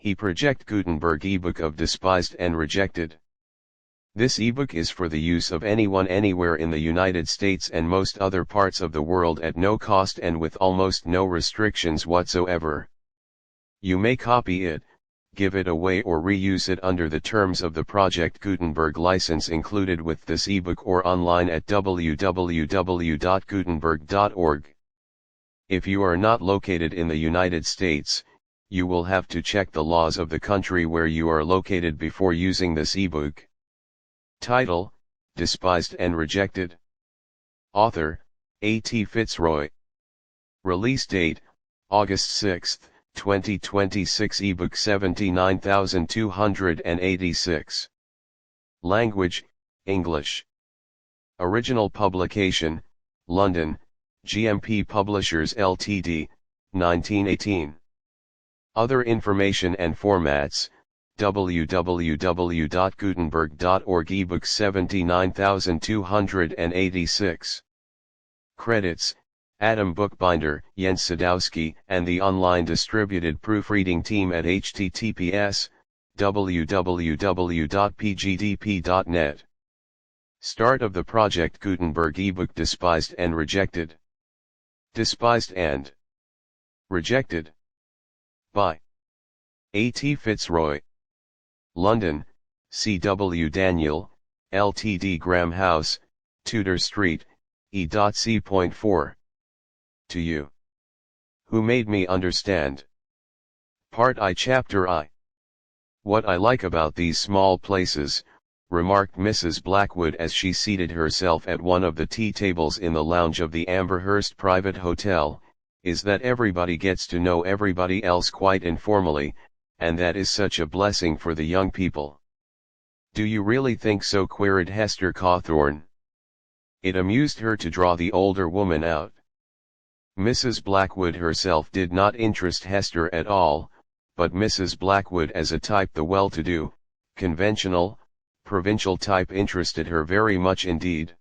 He Project Gutenberg ebook of Despised and Rejected. This ebook is for the use of anyone anywhere in the United States and most other parts of the world at no cost and with almost no restrictions whatsoever. You may copy it, give it away or reuse it under the terms of the Project Gutenberg license included with this ebook or online at www.gutenberg.org. If you are not located in the United States, you will have to check the laws of the country where you are located before using this ebook. Title: Despised and Rejected. Author: A.T. Fitzroy. Release date: August 6, 2026. Ebook 79286. Language: English. Original publication: London, GMP Publishers Ltd., 1918. Other information and formats: www.gutenberg.org. Ebook 79286. Credits: Adam Bookbinder, Jens Sadowski, and the online distributed proofreading team at https://www.pgdp.net. Start of the Project Gutenberg ebook Despised and Rejected. Despised and Rejected. By A.T. Fitzroy. London, C.W. Daniel, Ltd. Graham House, Tudor Street, E.C.4. To You. Who Made Me Understand. Part I. Chapter I. What I like about these small places, remarked Mrs. Blackwood as she seated herself at one of the tea tables in the lounge of the Amberhurst Private Hotel, is that everybody gets to know everybody else quite informally, and that is such a blessing for the young people. Do you really think so? Queried Hester Cawthorne. It amused her to draw the older woman out. Mrs. Blackwood herself did not interest Hester at all, but Mrs. Blackwood as a type, the well-to-do, conventional, provincial type, interested her very much indeed.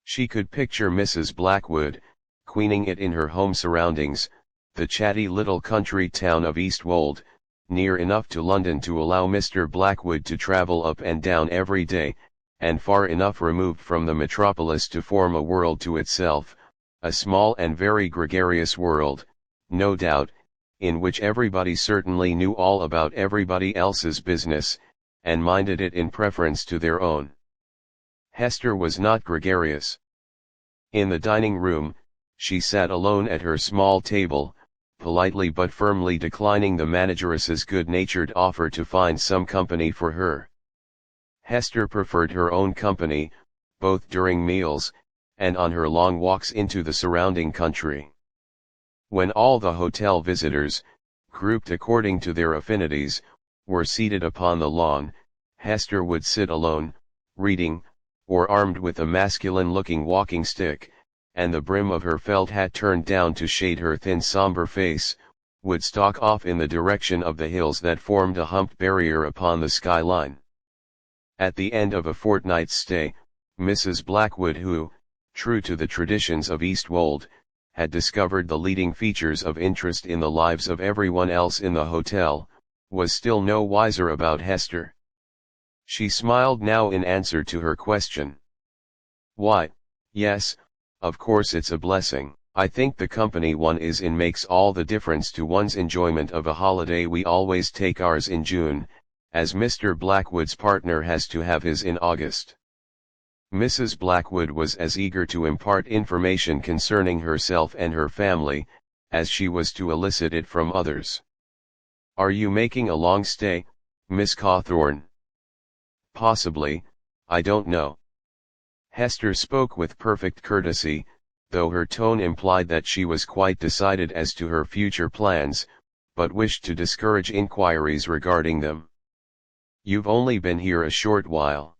She could picture Mrs. Blackwood, queening it in her home surroundings, the chatty little country town of Eastwold, near enough to London to allow Mr. Blackwood to travel up and down every day, and far enough removed from the metropolis to form a world to itself, a small and very gregarious world, no doubt, in which everybody certainly knew all about everybody else's business, and minded it in preference to their own. Hester was not gregarious. In the dining room, she sat alone at her small table, politely but firmly declining the manageress's good-natured offer to find some company for her. Hester preferred her own company, both during meals, and on her long walks into the surrounding country. When all the hotel visitors, grouped according to their affinities, were seated upon the lawn, Hester would sit alone, reading, or armed with a masculine-looking walking stick, and the brim of her felt hat turned down to shade her thin somber face, would stalk off in the direction of the hills that formed a humped barrier upon the skyline. At the end of a fortnight's stay, Mrs. Blackwood, who, true to the traditions of Eastwold, had discovered the leading features of interest in the lives of everyone else in the hotel, was still no wiser about Hester. She smiled now in answer to her question. "Why, yes, of course it's a blessing. I think the company one is in makes all the difference to one's enjoyment of a holiday. We always take ours in June, as Mr. Blackwood's partner has to have his in August." Mrs. Blackwood was as eager to impart information concerning herself and her family, as she was to elicit it from others. "Are you making a long stay, Miss Cawthorne?" "Possibly, I don't know." Hester spoke with perfect courtesy, though her tone implied that she was quite decided as to her future plans, but wished to discourage inquiries regarding them. "You've only been here a short while."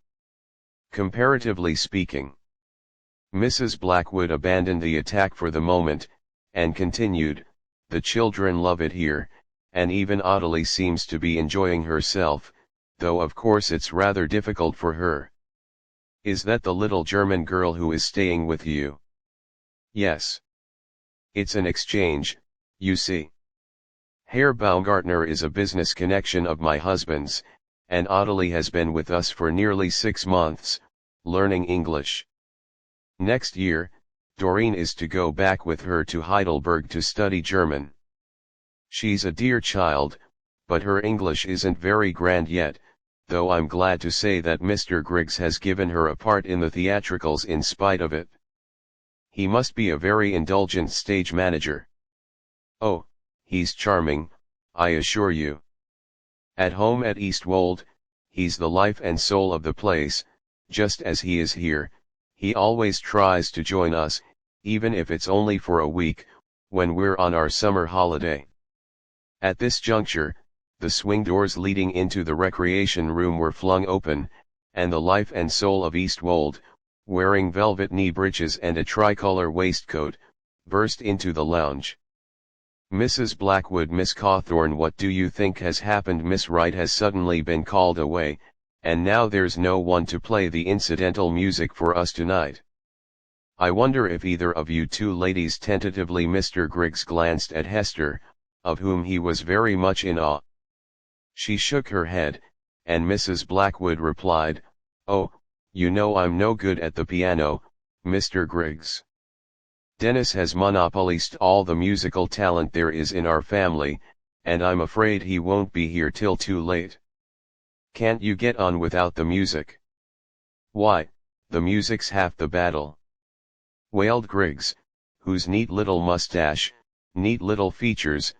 "Comparatively speaking." Mrs. Blackwood abandoned the attack for the moment, and continued, "The children love it here, and even Ottilie seems to be enjoying herself, though of course it's rather difficult for her." "Is that the little German girl who is staying with you?" "Yes. It's an exchange, you see." Herr Baumgartner is a business connection of my husband's, and Ottilie has been with us for nearly 6 months, learning English. Next year, Doreen is to go back with her to Heidelberg to study German. She's a dear child, but her English isn't very grand yet, though I'm glad to say that Mr. Griggs has given her a part in the theatricals in spite of it. He must be a very indulgent stage manager. Oh, he's charming, I assure you. At home at Eastwold, he's the life and soul of the place, just as he is here. He always tries to join us, even if it's only for a week, when we're on our summer holiday. At this juncture, the swing doors leading into the recreation room were flung open, and the life and soul of Eastwold, wearing velvet knee breeches and a tricolor waistcoat, burst into the lounge. Mrs. Blackwood, Miss Cawthorne, what do you think has happened? Miss Wright has suddenly been called away, and now there's no one to play the incidental music for us tonight. I wonder if either of you two ladies tentatively. Mr. Griggs glanced at Hester, of whom he was very much in awe. She shook her head, and Mrs. Blackwood replied, "Oh, you know I'm no good at the piano, Mr. Griggs. Dennis has monopolized all the musical talent there is in our family, and I'm afraid he won't be here till too late. Can't you get on without the music?" "Why, the music's half the battle," wailed Griggs, whose neat little mustache, neat little features,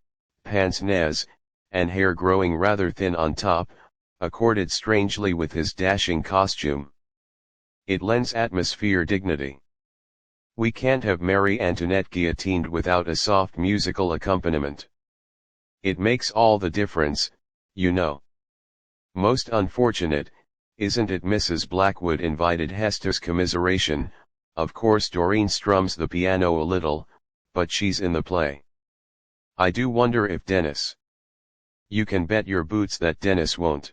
pince nez, and hair growing rather thin on top, accorded strangely with his dashing costume. "It lends atmosphere dignity. We can't have Marie Antoinette guillotined without a soft musical accompaniment. It makes all the difference, you know." "Most unfortunate, isn't it?" Mrs. Blackwood invited Hester's commiseration. "Of course Doreen strums the piano a little, but she's in the play. I do wonder if Dennis—" "You can bet your boots that Dennis won't."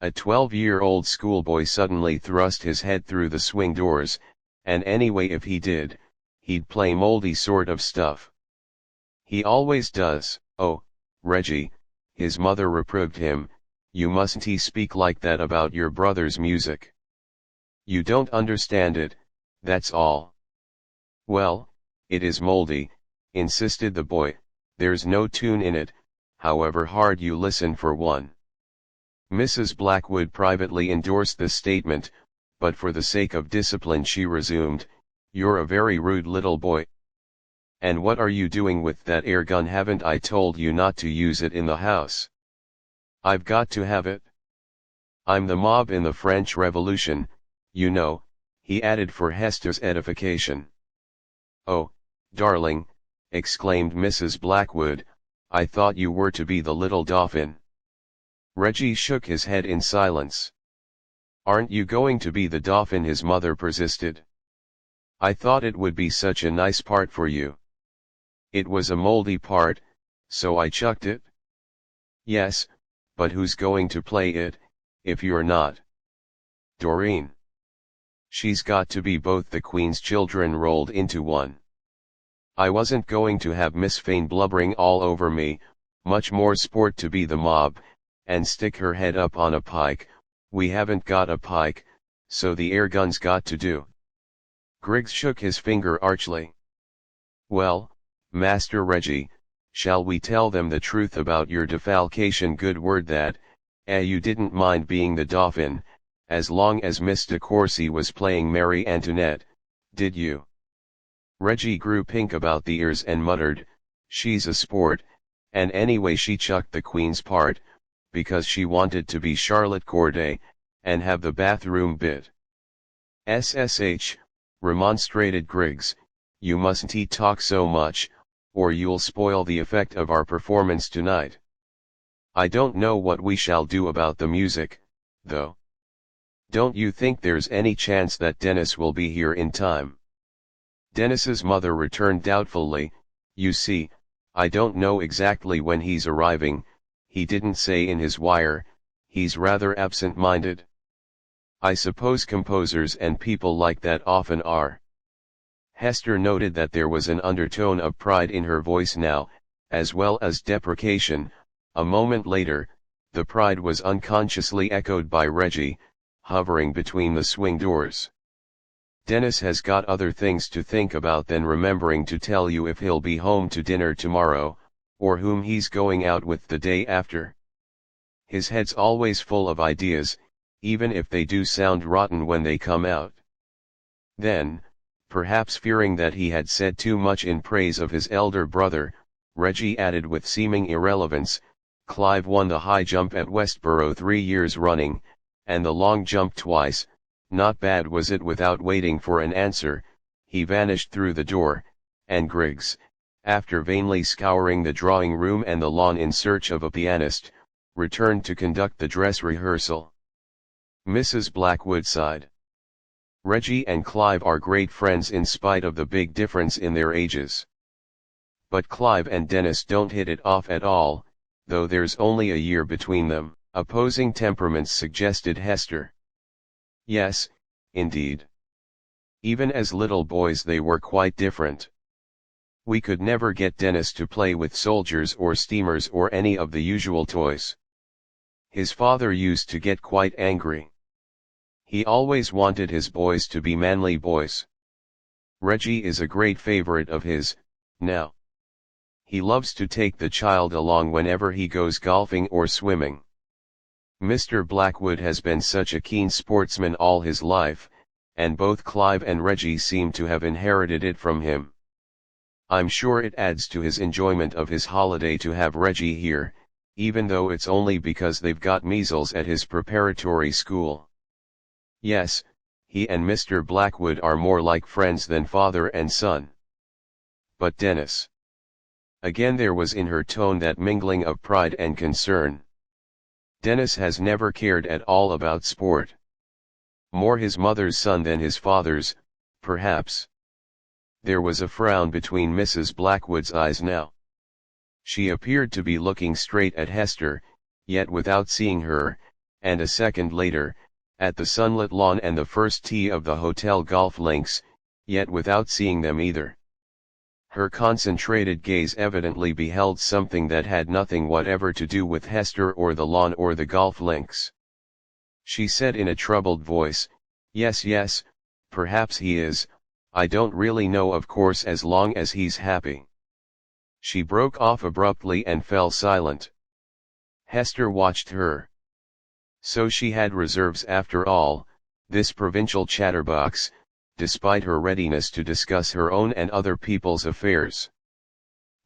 A 12-year-old schoolboy suddenly thrust his head through the swing doors, and anyway if he did, he'd play moldy sort of stuff. "He always does." "Oh, Reggie," his mother reproved him, "you mustn't speak like that about your brother's music. You don't understand it, that's all." "Well, it is moldy," insisted the boy, "there's no tune in it, however hard you listen for one." Mrs. Blackwood privately endorsed the statement, but for the sake of discipline she resumed, "You're a very rude little boy. And what are you doing with that air gun? Haven't I told you not to use it in the house?" "I've got to have it. I'm the mob in the French Revolution, you know," he added for Hester's edification. "Oh, darling," exclaimed Mrs. Blackwood, "I thought you were to be the little Dauphin." Reggie shook his head in silence. "Aren't you going to be the Dauphin?" his mother persisted. "I thought it would be such a nice part for you." "It was a moldy part, so I chucked it." "Yes, but who's going to play it, if you're not?" "Doreen. She's got to be both." The Queen's children rolled into one. "I wasn't going to have Miss Fane blubbering all over me. Much more sport to be the mob, and stick her head up on a pike. We haven't got a pike, so the air gun's got to do." Griggs shook his finger archly. "Well, Master Reggie, shall we tell them the truth about your defalcation? Good word that, you didn't mind being the Dauphin, as long as Miss de Courcy was playing Marie Antoinette, did you?" Reggie grew pink about the ears and muttered, "She's a sport, and anyway she chucked the Queen's part, because she wanted to be Charlotte Corday, and have the bathroom bit." "SSH, remonstrated Griggs, "you mustn't talk so much, or you'll spoil the effect of our performance tonight." "I don't know what we shall do about the music, though. Don't you think there's any chance that Dennis will be here in time?" Dennis's mother returned doubtfully, "You see, I don't know exactly when he's arriving. He didn't say in his wire. He's rather absent-minded." "I suppose composers and people like that often are." Hester noted that there was an undertone of pride in her voice now, as well as deprecation. A moment later, the pride was unconsciously echoed by Reggie, hovering between the swing doors. Dennis has got other things to think about than remembering to tell you if he'll be home to dinner tomorrow, or whom he's going out with the day after. His head's always full of ideas, even if they do sound rotten when they come out. Then, perhaps fearing that he had said too much in praise of his elder brother, Reggie added with seeming irrelevance, "Clive won the high jump at Westboro 3 years running, and the long jump twice. Not bad, was it?" Without waiting for an answer, he vanished through the door, and Griggs, after vainly scouring the drawing room and the lawn in search of a pianist, returned to conduct the dress rehearsal. Mrs. Blackwood sighed. Reggie and Clive are great friends in spite of the big difference in their ages. But Clive and Dennis don't hit it off at all, though there's only a year between them. Opposing temperaments, suggested Hester. Yes, indeed. Even as little boys they were quite different. We could never get Dennis to play with soldiers or steamers or any of the usual toys. His father used to get quite angry. He always wanted his boys to be manly boys. Reggie is a great favorite of his, now. He loves to take the child along whenever he goes golfing or swimming. Mr. Blackwood has been such a keen sportsman all his life, and both Clive and Reggie seem to have inherited it from him. I'm sure it adds to his enjoyment of his holiday to have Reggie here, even though it's only because they've got measles at his preparatory school. Yes, he and Mr. Blackwood are more like friends than father and son. But Dennis. Again there was in her tone that mingling of pride and concern. Dennis has never cared at all about sport. More his mother's son than his father's, perhaps. There was a frown between Mrs. Blackwood's eyes now. She appeared to be looking straight at Hester, yet without seeing her, and a second later, at the sunlit lawn and the first tee of the hotel golf links, yet without seeing them either. Her concentrated gaze evidently beheld something that had nothing whatever to do with Hester or the lawn or the golf links. She said in a troubled voice, yes, perhaps he is, I don't really know, of course, as long as he's happy." She broke off abruptly and fell silent. Hester watched her. So she had reserves after all, this provincial chatterbox, despite her readiness to discuss her own and other people's affairs.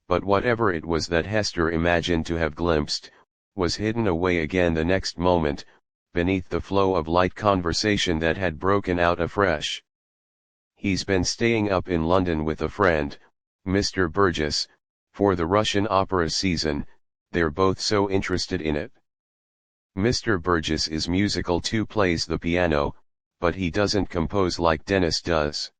But whatever it was that Hester imagined to have glimpsed, was hidden away again the next moment, beneath the flow of light conversation that had broken out afresh. "He's been staying up in London with a friend, Mr. Burgess, for the Russian opera season. They're both so interested in it. Mr. Burgess is musical too, plays the piano, but he doesn't compose like Dennis does.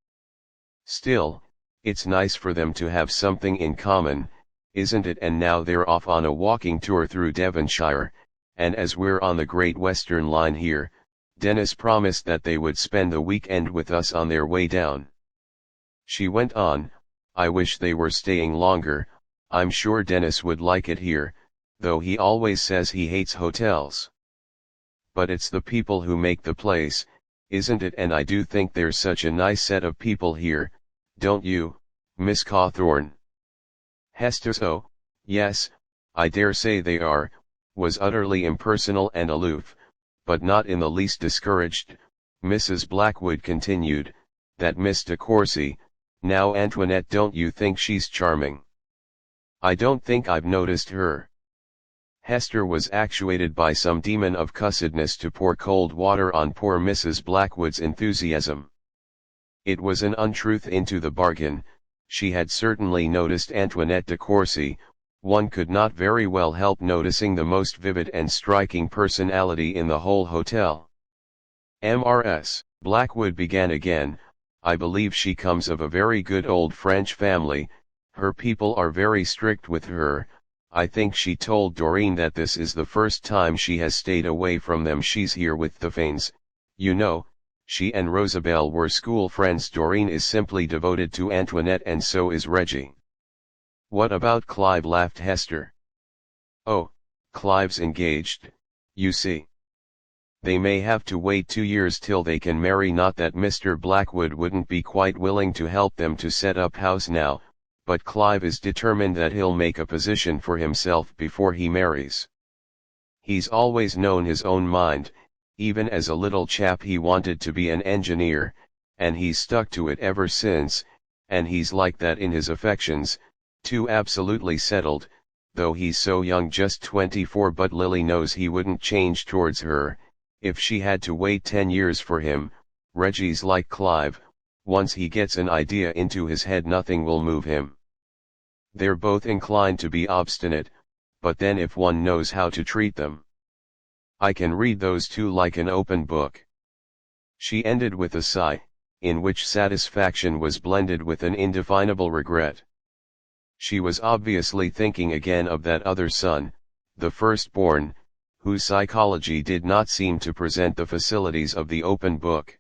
Still, it's nice for them to have something in common, isn't it? And now they're off on a walking tour through Devonshire, and as we're on the Great Western Line here, Dennis promised that they would spend the weekend with us on their way down." She went on, "I wish they were staying longer. I'm sure Dennis would like it here, though he always says he hates hotels. But it's the people who make the place, isn't it? And I do think there's such a nice set of people here, don't you, Miss Cawthorne?" Hester, "Oh, yes, I dare say they are," was utterly impersonal and aloof, but not in the least discouraged. Mrs. Blackwood continued, "That Miss de Courcy, now Antoinette, don't you think she's charming?" "I don't think I've noticed her." Hester was actuated by some demon of cussedness to pour cold water on poor Mrs. Blackwood's enthusiasm. It was an untruth into the bargain. She had certainly noticed Antoinette de Courcy. One could not very well help noticing the most vivid and striking personality in the whole hotel. "Mrs. Blackwood began again, "I believe she comes of a very good old French family. Her people are very strict with her. I think she told Doreen that this is the first time she has stayed away from them. She's here with the Fanes, you know. She and Rosabelle were school friends. Doreen is simply devoted to Antoinette, and so is Reggie." What about Clive? Laughed Hester. Oh, Clive's engaged, you see. They may have to wait 2 years till they can marry. Not that Mr. Blackwood wouldn't be quite willing to help them to set up house now, but Clive is determined that he'll make a position for himself before he marries. He's always known his own mind, even as a little chap he wanted to be an engineer, and he's stuck to it ever since, and he's like that in his affections, too, absolutely settled, though he's so young, just 24. But Lily knows he wouldn't change towards her, if she had to wait 10 years for him. Reggie's like Clive, once he gets an idea into his head nothing will move him. They're both inclined to be obstinate, but then if one knows how to treat them. I can read those two like an open book. She ended with a sigh, in which satisfaction was blended with an indefinable regret. She was obviously thinking again of that other son, the firstborn, whose psychology did not seem to present the facilities of the open book.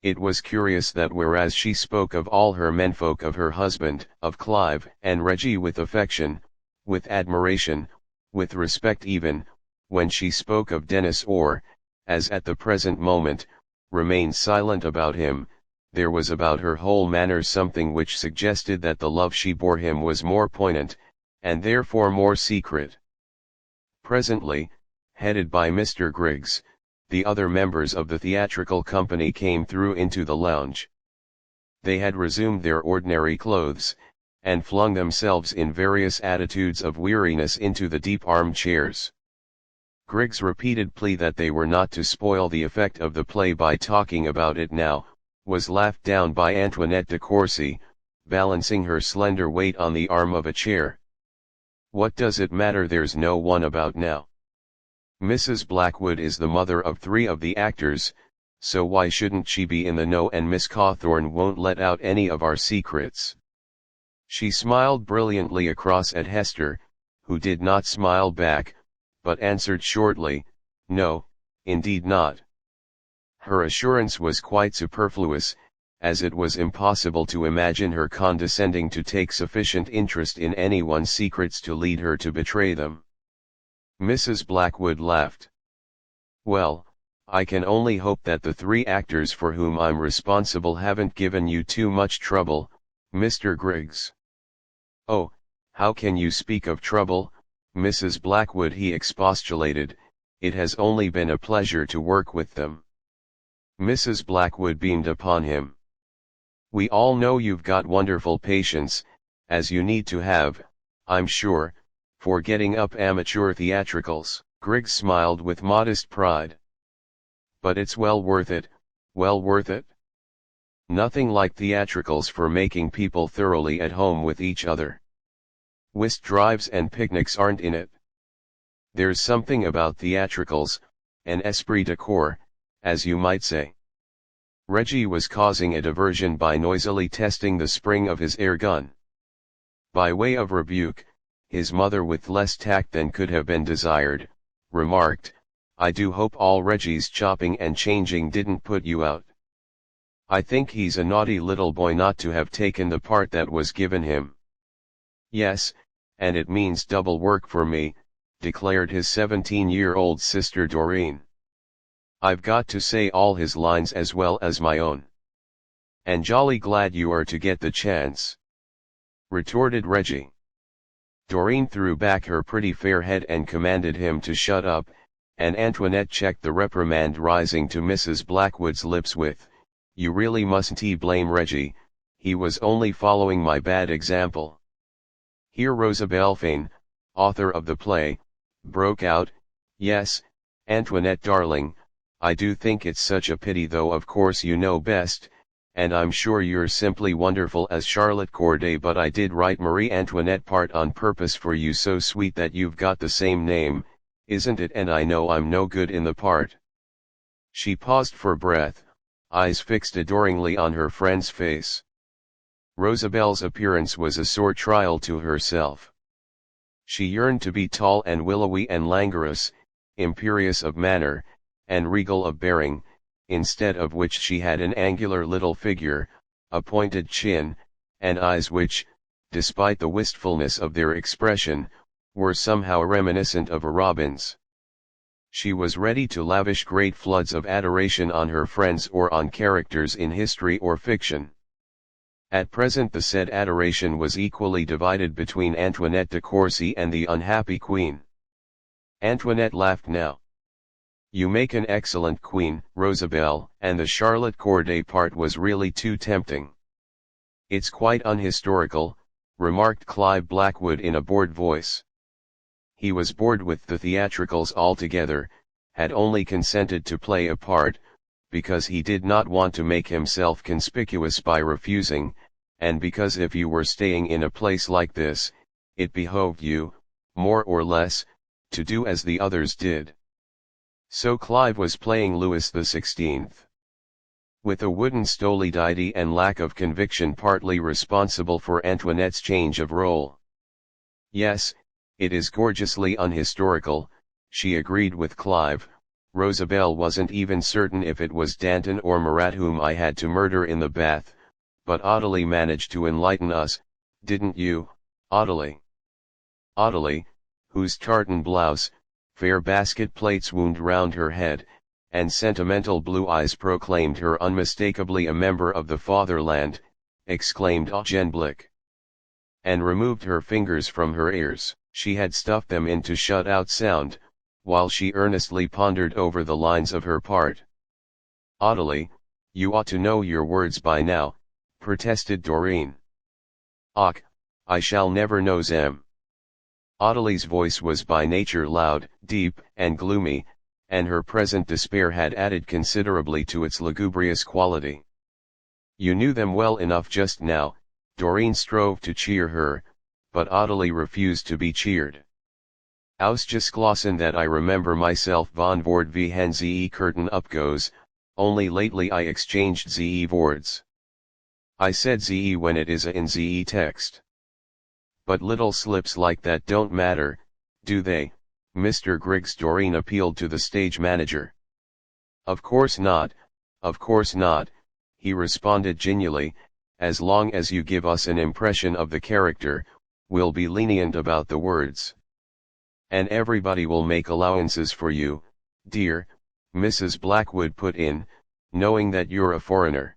It was curious that whereas she spoke of all her menfolk, of her husband, of Clive and Reggie with affection, with admiration, with respect, even when she spoke of Dennis or, as at the present moment, remained silent about him, there was about her whole manner something which suggested that the love she bore him was more poignant, and therefore more secret. Presently, headed by Mr. Griggs, the other members of the theatrical company came through into the lounge. They had resumed their ordinary clothes, and flung themselves in various attitudes of weariness into the deep armchairs. Griggs' repeated plea that they were not to spoil the effect of the play by talking about it now, was laughed down by Antoinette de Courcy, balancing her slender weight on the arm of a chair. What does it matter? There's no one about now. Mrs. Blackwood is the mother of 3 of the actors, so why shouldn't she be in the know, and Miss Cawthorne won't let out any of our secrets. She smiled brilliantly across at Hester, who did not smile back, but answered shortly, "No, indeed not." Her assurance was quite superfluous, as it was impossible to imagine her condescending to take sufficient interest in anyone's secrets to lead her to betray them. Mrs. Blackwood laughed. "Well, I can only hope that the 3 actors for whom I'm responsible haven't given you too much trouble, Mr. Griggs." "Oh, how can you speak of trouble, Mrs. Blackwood?" he expostulated. "It has only been a pleasure to work with them." Mrs. Blackwood beamed upon him. "We all know you've got wonderful patience, as you need to have, I'm sure, for getting up amateur theatricals." Griggs smiled with modest pride. "But it's well worth it, well worth it. Nothing like theatricals for making people thoroughly at home with each other. Whist drives and picnics aren't in it. There's something about theatricals, an esprit de corps, as you might say." Reggie was causing a diversion by noisily testing the spring of his air gun. By way of rebuke, his mother, with less tact than could have been desired, remarked, "I do hope all Reggie's chopping and changing didn't put you out. I think he's a naughty little boy not to have taken the part that was given him." "Yes, and it means double work for me," declared his 17-year-old sister Doreen. "I've got to say all his lines as well as my own." "And jolly glad you are to get the chance," retorted Reggie. Doreen threw back her pretty fair head and commanded him to shut up, and Antoinette checked the reprimand rising to Mrs. Blackwood's lips with, "You really mustn't blame Reggie, he was only following my bad example." Here Rosabelle Fane, author of the play, broke out, "Yes, Antoinette darling, I do think it's such a pity, though of course you know best, and I'm sure you're simply wonderful as Charlotte Corday, but I did write Marie Antoinette part on purpose for you, so sweet that you've got the same name, isn't it? And I know I'm no good in the part." She paused for breath, eyes fixed adoringly on her friend's face. Rosabelle's appearance was a sore trial to herself. She yearned to be tall and willowy and languorous, imperious of manner, and regal of bearing, instead of which she had an angular little figure, a pointed chin, and eyes which, despite the wistfulness of their expression, were somehow reminiscent of a robin's. She was ready to lavish great floods of adoration on her friends or on characters in history or fiction. At present the said adoration was equally divided between Antoinette de Courcy and the unhappy queen. Antoinette laughed now. "You make an excellent queen, Rosabelle, and the Charlotte Corday part was really too tempting." "It's quite unhistorical," remarked Clive Blackwood in a bored voice. He was bored with the theatricals altogether, had only consented to play a part, because he did not want to make himself conspicuous by refusing, and because if you were staying in a place like this, it behoved you, more or less, to do as the others did. So Clive was playing Louis XVI. With a wooden stolidity and lack of conviction partly responsible for Antoinette's change of role. "Yes, it is gorgeously unhistorical," she agreed with Clive. "Rosabelle wasn't even certain if it was Danton or Marat whom I had to murder in the bath, but Audeley managed to enlighten us, didn't you, Audeley?" Audeley, whose tartan blouse, fair basket plaits wound round her head, and sentimental blue eyes proclaimed her unmistakably a member of the fatherland, exclaimed Eugène Blick, and removed her fingers from her ears. She had stuffed them in to shut out sound, while she earnestly pondered over the lines of her part. "Audeley, you ought to know your words by now," protested Doreen. "Och, I shall never know them." Audeley's voice was by nature loud, deep, and gloomy, and her present despair had added considerably to its lugubrious quality. "You knew them well enough just now," Doreen strove to cheer her, but Audeley refused to be cheered. "Ausgeschlossen that I remember myself von Vord wie hen ze curtain up goes, only lately I exchanged ze words. I said ze when it is a in ze text. But little slips like that don't matter, do they, Mr. Griggs?" Doreen appealed to the stage manager. Of course not," he responded genially, "as long as you give us an impression of the character, we'll be lenient about the words. And everybody will make allowances for you, dear," Mrs. Blackwood put in, "knowing that you're a foreigner.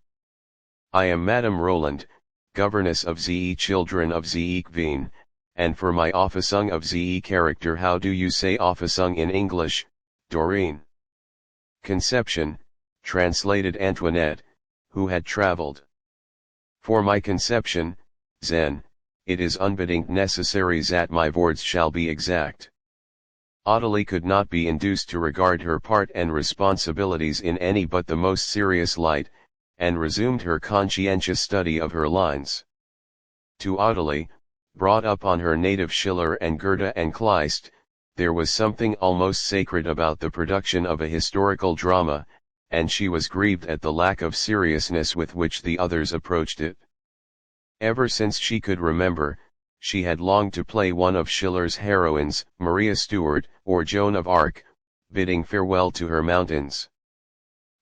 I am Madame Roland, governess of ze children of ze Queen, and for my officing of ze character, how do you say officing in English, Doreen?" "Conception," translated Antoinette, who had travelled. "For my conception, then, it is unbedingt necessary that my words shall be exact." Audeley could not be induced to regard her part and responsibilities in any but the most serious light, and resumed her conscientious study of her lines. To Audeley, brought up on her native Schiller and Goethe and Kleist, there was something almost sacred about the production of a historical drama, and she was grieved at the lack of seriousness with which the others approached it. Ever since she could remember, she had longed to play one of Schiller's heroines, Maria Stuart, or Joan of Arc, bidding farewell to her mountains.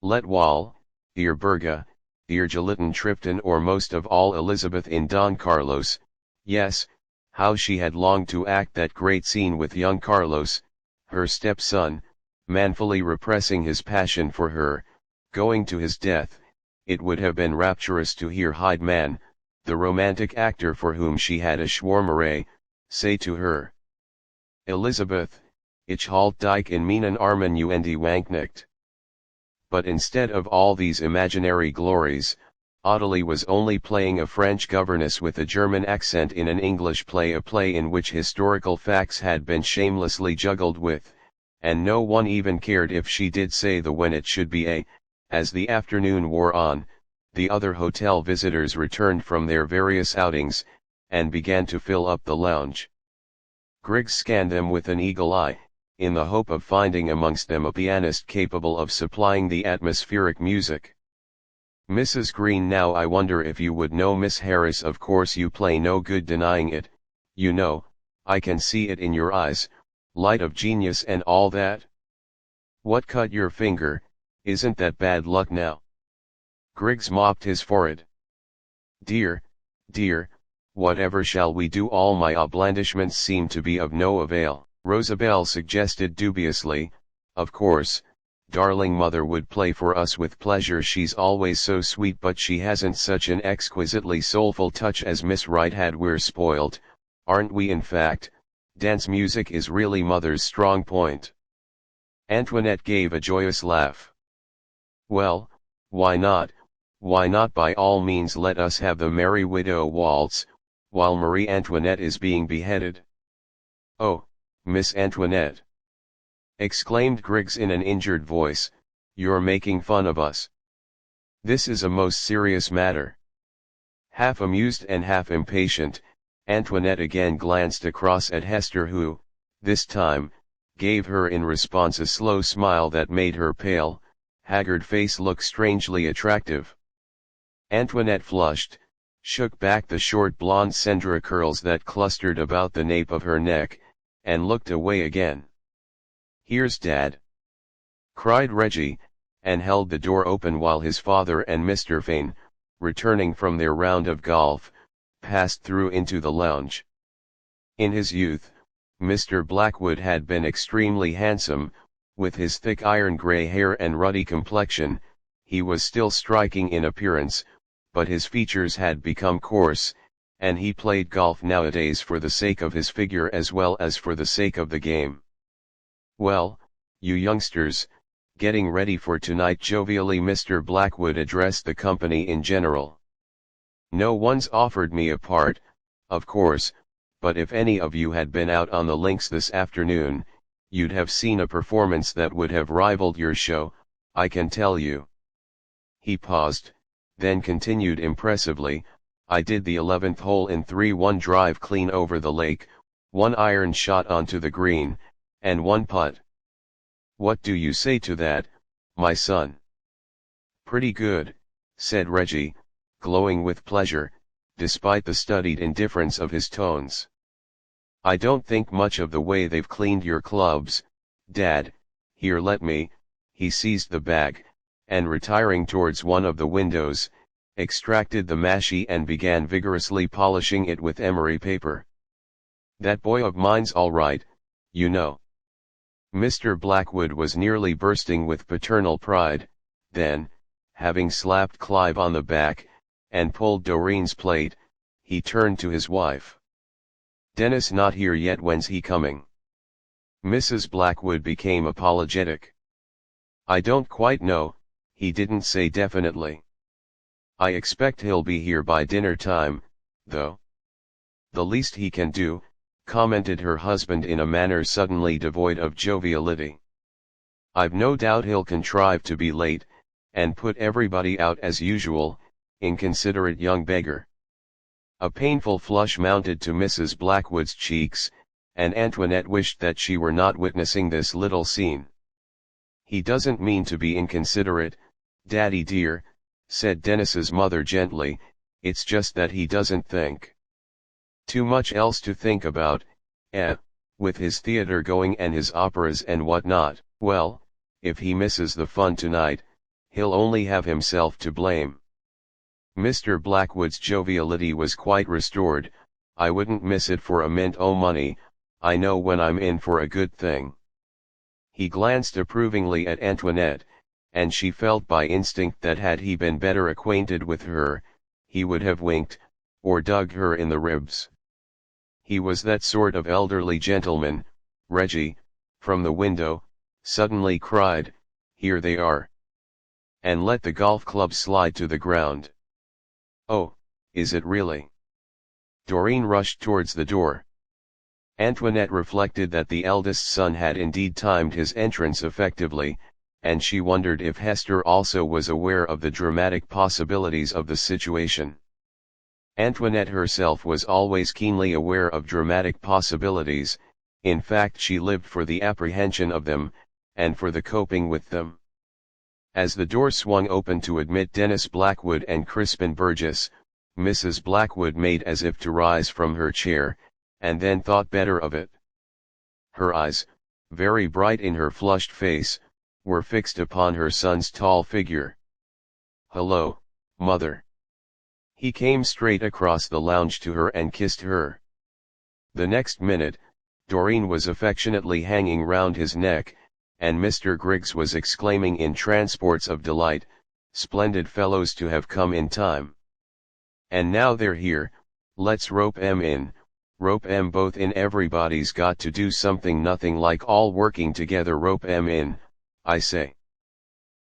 Let Wall, ihr Berge, ihr Gelitten Triften, or most of all Elizabeth in Don Carlos. Yes, how she had longed to act that great scene with young Carlos, her stepson, manfully repressing his passion for her, going to his death. It would have been rapturous to hear Heidemann, the romantic actor for whom she had a Schwärmerei, say to her, "Elizabeth, ich halt dich in meinen Armen und die Wanknecht." But instead of all these imaginary glories, Audeley was only playing a French governess with a German accent in an English play, a play in which historical facts had been shamelessly juggled with, and no one even cared if she did say the when it should be a. As the afternoon wore on, the other hotel visitors returned from their various outings, and began to fill up the lounge. Griggs scanned them with an eagle eye, in the hope of finding amongst them a pianist capable of supplying the atmospheric music. "Mrs. Green, now I wonder if you would know Miss Harris. Of course you play, no good denying it, you know, I can see it in your eyes, light of genius and all that. What cut your finger, isn't that bad luck now?" Griggs mopped his forehead. Dear, Whatever shall we do? All my blandishments seem to be of no avail. Rosabelle suggested dubiously, of course, darling mother would play for us with pleasure. She's always so sweet, but she hasn't such an exquisitely soulful touch as Miss Wright had. We're spoilt, aren't we? In fact, dance music is really mother's strong point. Antoinette gave a joyous laugh. Well, why not? Why not? By all means let us have the Merry Widow waltz, while Marie Antoinette is being beheaded. Oh, Miss Antoinette! Exclaimed Griggs in an injured voice, you're making fun of us. This is a most serious matter. Half amused and half impatient, Antoinette again glanced across at Hester, who, this time, gave her in response a slow smile that made her pale, haggard face look strangely attractive. Antoinette flushed, shook back the short blonde cendre curls that clustered about the nape of her neck, and looked away again. Here's Dad! Cried Reggie, and held the door open while his father and Mr. Fane, returning from their round of golf, passed through into the lounge. In his youth, Mr. Blackwood had been extremely handsome. With his thick iron grey hair and ruddy complexion, he was still striking in appearance, but his features had become coarse, and he played golf nowadays for the sake of his figure as well as for the sake of the game. Well, you youngsters, getting ready for tonight? Jovially Mr. Blackwood addressed the company in general. No one's offered me a part, of course, but if any of you had been out on the links this afternoon, you'd have seen a performance that would have rivaled your show, I can tell you. He paused, then continued impressively, I did the 11th hole in 3-1 drive clean over the lake, 1 iron shot onto the green, and 1 putt. What do you say to that, my son? Pretty good, said Reggie, glowing with pleasure, despite the studied indifference of his tones. I don't think much of the way they've cleaned your clubs, Dad. Here, let me. He seized the bag, and retiring towards one of the windows, extracted the mashie and began vigorously polishing it with emery paper. That boy of mine's all right, you know. Mr. Blackwood was nearly bursting with paternal pride. Then, having slapped Clive on the back, and pulled Doreen's plate, he turned to his wife. Dennis not here yet? When's he coming? Mrs. Blackwood became apologetic. I don't quite know, he didn't say definitely. I expect he'll be here by dinner time, though. The least he can do, commented her husband in a manner suddenly devoid of joviality. I've no doubt he'll contrive to be late, and put everybody out as usual, inconsiderate young beggar. A painful flush mounted to Mrs. Blackwood's cheeks, and Antoinette wished that she were not witnessing this little scene. He doesn't mean to be inconsiderate, Daddy dear, said Dennis's mother gently, it's just that he doesn't think. Too much else to think about, with his theater going and his operas and whatnot. Well, if he misses the fun tonight, he'll only have himself to blame. Mr. Blackwood's joviality was quite restored. I wouldn't miss it for a mint o' money, I know when I'm in for a good thing. He glanced approvingly at Antoinette, and she felt by instinct that had he been better acquainted with her, he would have winked, or dug her in the ribs. He was that sort of elderly gentleman. Reggie, from the window, suddenly cried, here they are. And let the golf club slide to the ground. Oh, is it really? Doreen rushed towards the door. Antoinette reflected that the eldest son had indeed timed his entrance effectively, and she wondered if Hester also was aware of the dramatic possibilities of the situation. Antoinette herself was always keenly aware of dramatic possibilities, in fact she lived for the apprehension of them, and for the coping with them. As the door swung open to admit Dennis Blackwood and Crispin Burgess, Mrs. Blackwood made as if to rise from her chair, and then thought better of it. Her eyes, very bright in her flushed face, were fixed upon her son's tall figure. Hello, mother. He came straight across the lounge to her and kissed her. The next minute, Doreen was affectionately hanging round his neck, and Mr. Griggs was exclaiming in transports of delight, "Splendid fellows to have come in time. And now they're here, let's rope 'em in, rope 'em both in, everybody's got to do something, nothing like all working together, rope 'em in, I say."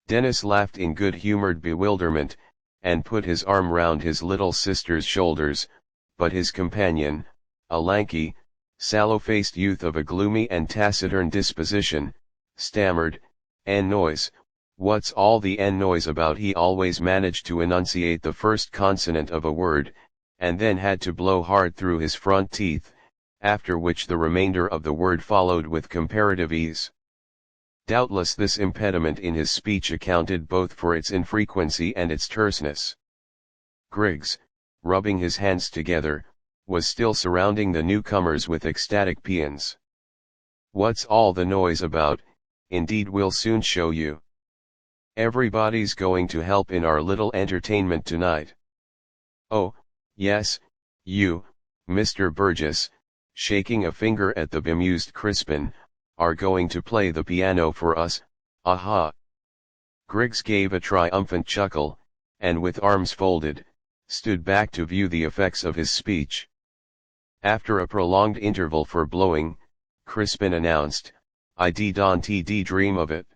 Dennis laughed in good-humored bewilderment, and put his arm round his little sister's shoulders, but his companion, a lanky, sallow-faced youth of a gloomy and taciturn disposition, stammered, "N-noise, what's all the N-noise about?" He always managed to enunciate the first consonant of a word, and then had to blow hard through his front teeth, after which the remainder of the word followed with comparative ease. Doubtless this impediment in his speech accounted both for its infrequency and its terseness. Griggs, rubbing his hands together, was still surrounding the newcomers with ecstatic paeans. "What's all the noise about? Indeed, we'll soon show you. Everybody's going to help in our little entertainment tonight. Oh, yes, you, Mr. Burgess," shaking a finger at the bemused Crispin, "are going to play the piano for us, aha." Griggs gave a triumphant chuckle, and with arms folded, stood back to view the effects of his speech. After a prolonged interval for blowing, Crispin announced, "I don't dream of it,"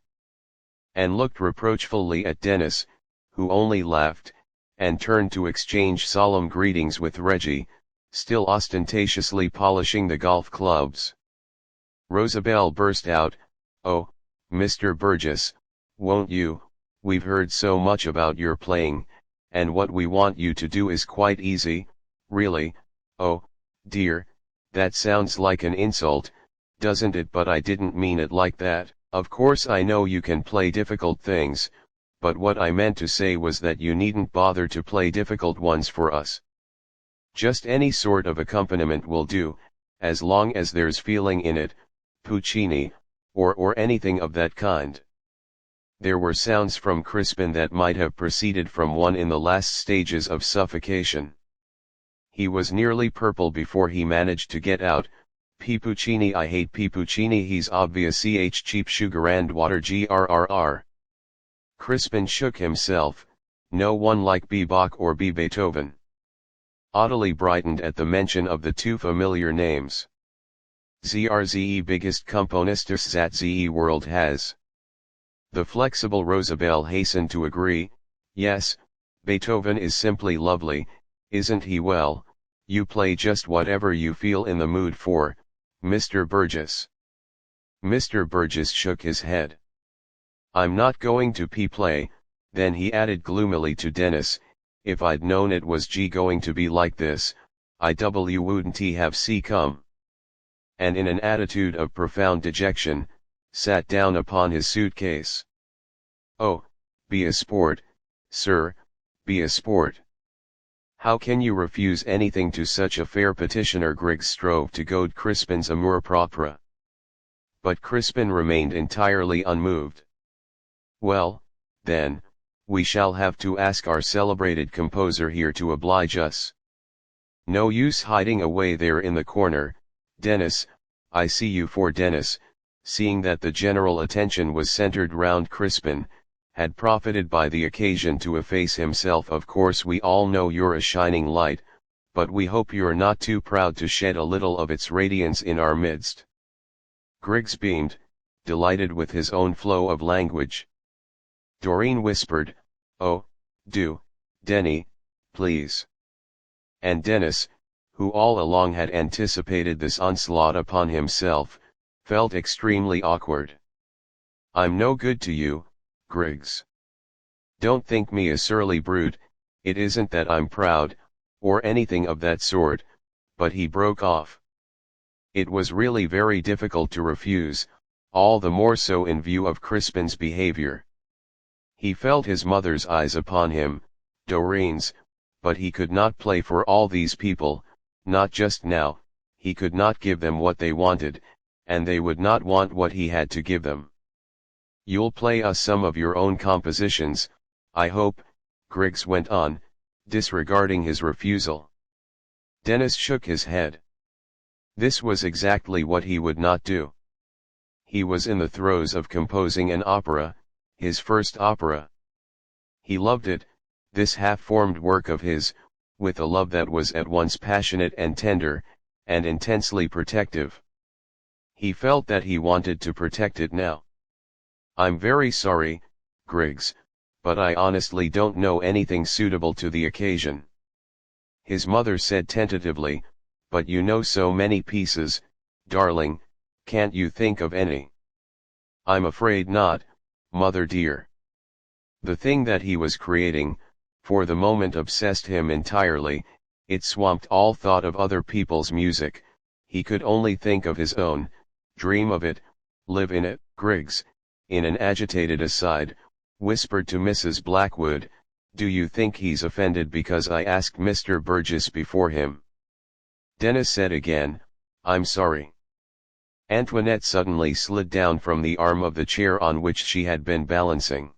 and looked reproachfully at Dennis, who only laughed, and turned to exchange solemn greetings with Reggie, still ostentatiously polishing the golf clubs. Rosabelle burst out, "Oh, Mr. Burgess, won't you? We've heard so much about your playing, and what we want you to do is quite easy, really." "Oh, dear, that sounds like an insult, doesn't it? But I didn't mean it like that. Of course I know you can play difficult things, but what I meant to say was that you needn't bother to play difficult ones for us. Just any sort of accompaniment will do, as long as there's feeling in it, Puccini, or anything of that kind." There were sounds from Crispin that might have proceeded from one in the last stages of suffocation. He was nearly purple before he managed to get out, "P. Puccini, I hate P. Puccini, he's obvious cheap sugar and water grrr." Crispin shook himself, "No one like B. Bach or B. Beethoven." Ottilie brightened at the mention of the two familiar names. "Zrze biggest componistes that ze world has." The flexible Rosabelle hastened to agree, "Yes, Beethoven is simply lovely, isn't he? Well, you play just whatever you feel in the mood for, Mr. Burgess." Mr. Burgess shook his head. "I'm not going to play," then he added gloomily to Dennis, "if I'd known it was going to be like this, wouldn't have come." And in an attitude of profound dejection, sat down upon his suitcase. "Oh, be a sport, sir, be a sport. How can you refuse anything to such a fair petitioner?" Griggs strove to goad Crispin's amour-propre. But Crispin remained entirely unmoved. "Well, then, we shall have to ask our celebrated composer here to oblige us. No use hiding away there in the corner, Dennis." I see you. For Dennis, seeing that the general attention was centered round Crispin, had profited by the occasion to efface himself. "Of course we all know you're a shining light, but we hope you're not too proud to shed a little of its radiance in our midst." Griggs beamed, delighted with his own flow of language. Doreen whispered, "Oh, do, Denny, please." And Dennis, who all along had anticipated this onslaught upon himself, felt extremely awkward. "I'm no good to you, Griggs. Don't think me a surly brute, it isn't that I'm proud, or anything of that sort," but he broke off. It was really very difficult to refuse, all the more so in view of Crispin's behavior. He felt his mother's eyes upon him, Doreen's, but he could not play for all these people, not just now. He could not give them what they wanted, and they would not want what he had to give them. "You'll play us some of your own compositions, I hope," Griggs went on, disregarding his refusal. Dennis shook his head. This was exactly what he would not do. He was in the throes of composing an opera, his first opera. He loved it, this half-formed work of his, with a love that was at once passionate and tender, and intensely protective. He felt that he wanted to protect it now. "I'm very sorry, Griggs, but I honestly don't know anything suitable to the occasion," his mother said tentatively, "but you know so many pieces, darling, can't you think of any?" "I'm afraid not, mother dear." The thing that he was creating, for the moment obsessed him entirely, it swamped all thought of other people's music, he could only think of his own, dream of it, live in it. Griggs, in an agitated aside, whispered to Mrs. Blackwood, "Do you think he's offended because I asked Mr. Burgess before him?" Dennis said again, "I'm sorry." Antoinette suddenly slid down from the arm of the chair on which she had been balancing.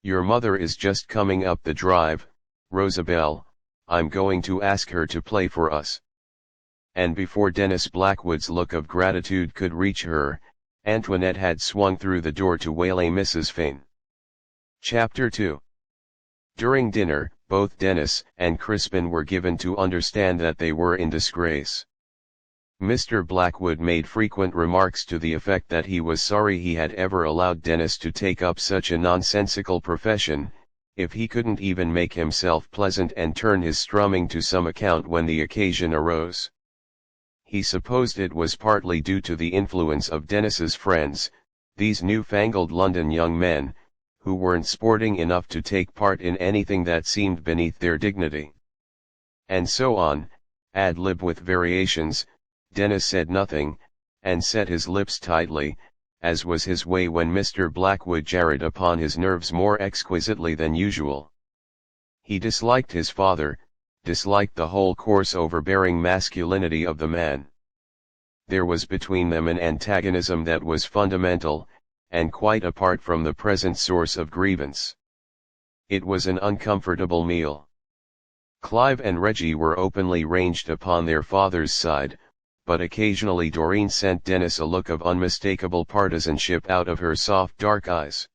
"Your mother is just coming up the drive, Rosabelle, I'm going to ask her to play for us." And before Dennis Blackwood's look of gratitude could reach her, Antoinette had swung through the door to waylay Mrs. Fane. Chapter 2. During dinner, both Dennis and Crispin were given to understand that they were in disgrace. Mr. Blackwood made frequent remarks to the effect that he was sorry he had ever allowed Dennis to take up such a nonsensical profession, if he couldn't even make himself pleasant and turn his strumming to some account when the occasion arose. He supposed it was partly due to the influence of Dennis's friends, these new-fangled London young men, who weren't sporting enough to take part in anything that seemed beneath their dignity. And so on, ad lib with variations. Dennis said nothing, and set his lips tightly, as was his way when Mr. Blackwood jarred upon his nerves more exquisitely than usual. He disliked his father, disliked the whole coarse overbearing masculinity of the man. There was between them an antagonism that was fundamental, and quite apart from the present source of grievance. It was an uncomfortable meal. Clive and Reggie were openly ranged upon their father's side, but occasionally Doreen sent Dennis a look of unmistakable partisanship out of her soft dark eyes.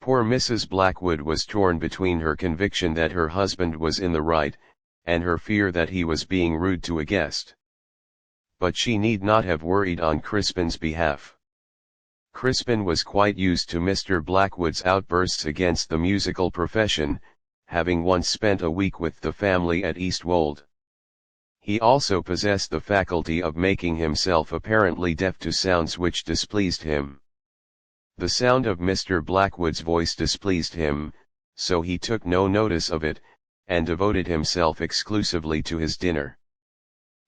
Poor Mrs. Blackwood was torn between her conviction that her husband was in the right, and her fear that he was being rude to a guest. But she need not have worried on Crispin's behalf. Crispin was quite used to Mr. Blackwood's outbursts against the musical profession, having once spent a week with the family at East Wold. He also possessed the faculty of making himself apparently deaf to sounds which displeased him. The sound of Mr. Blackwood's voice displeased him, so he took no notice of it, and devoted himself exclusively to his dinner.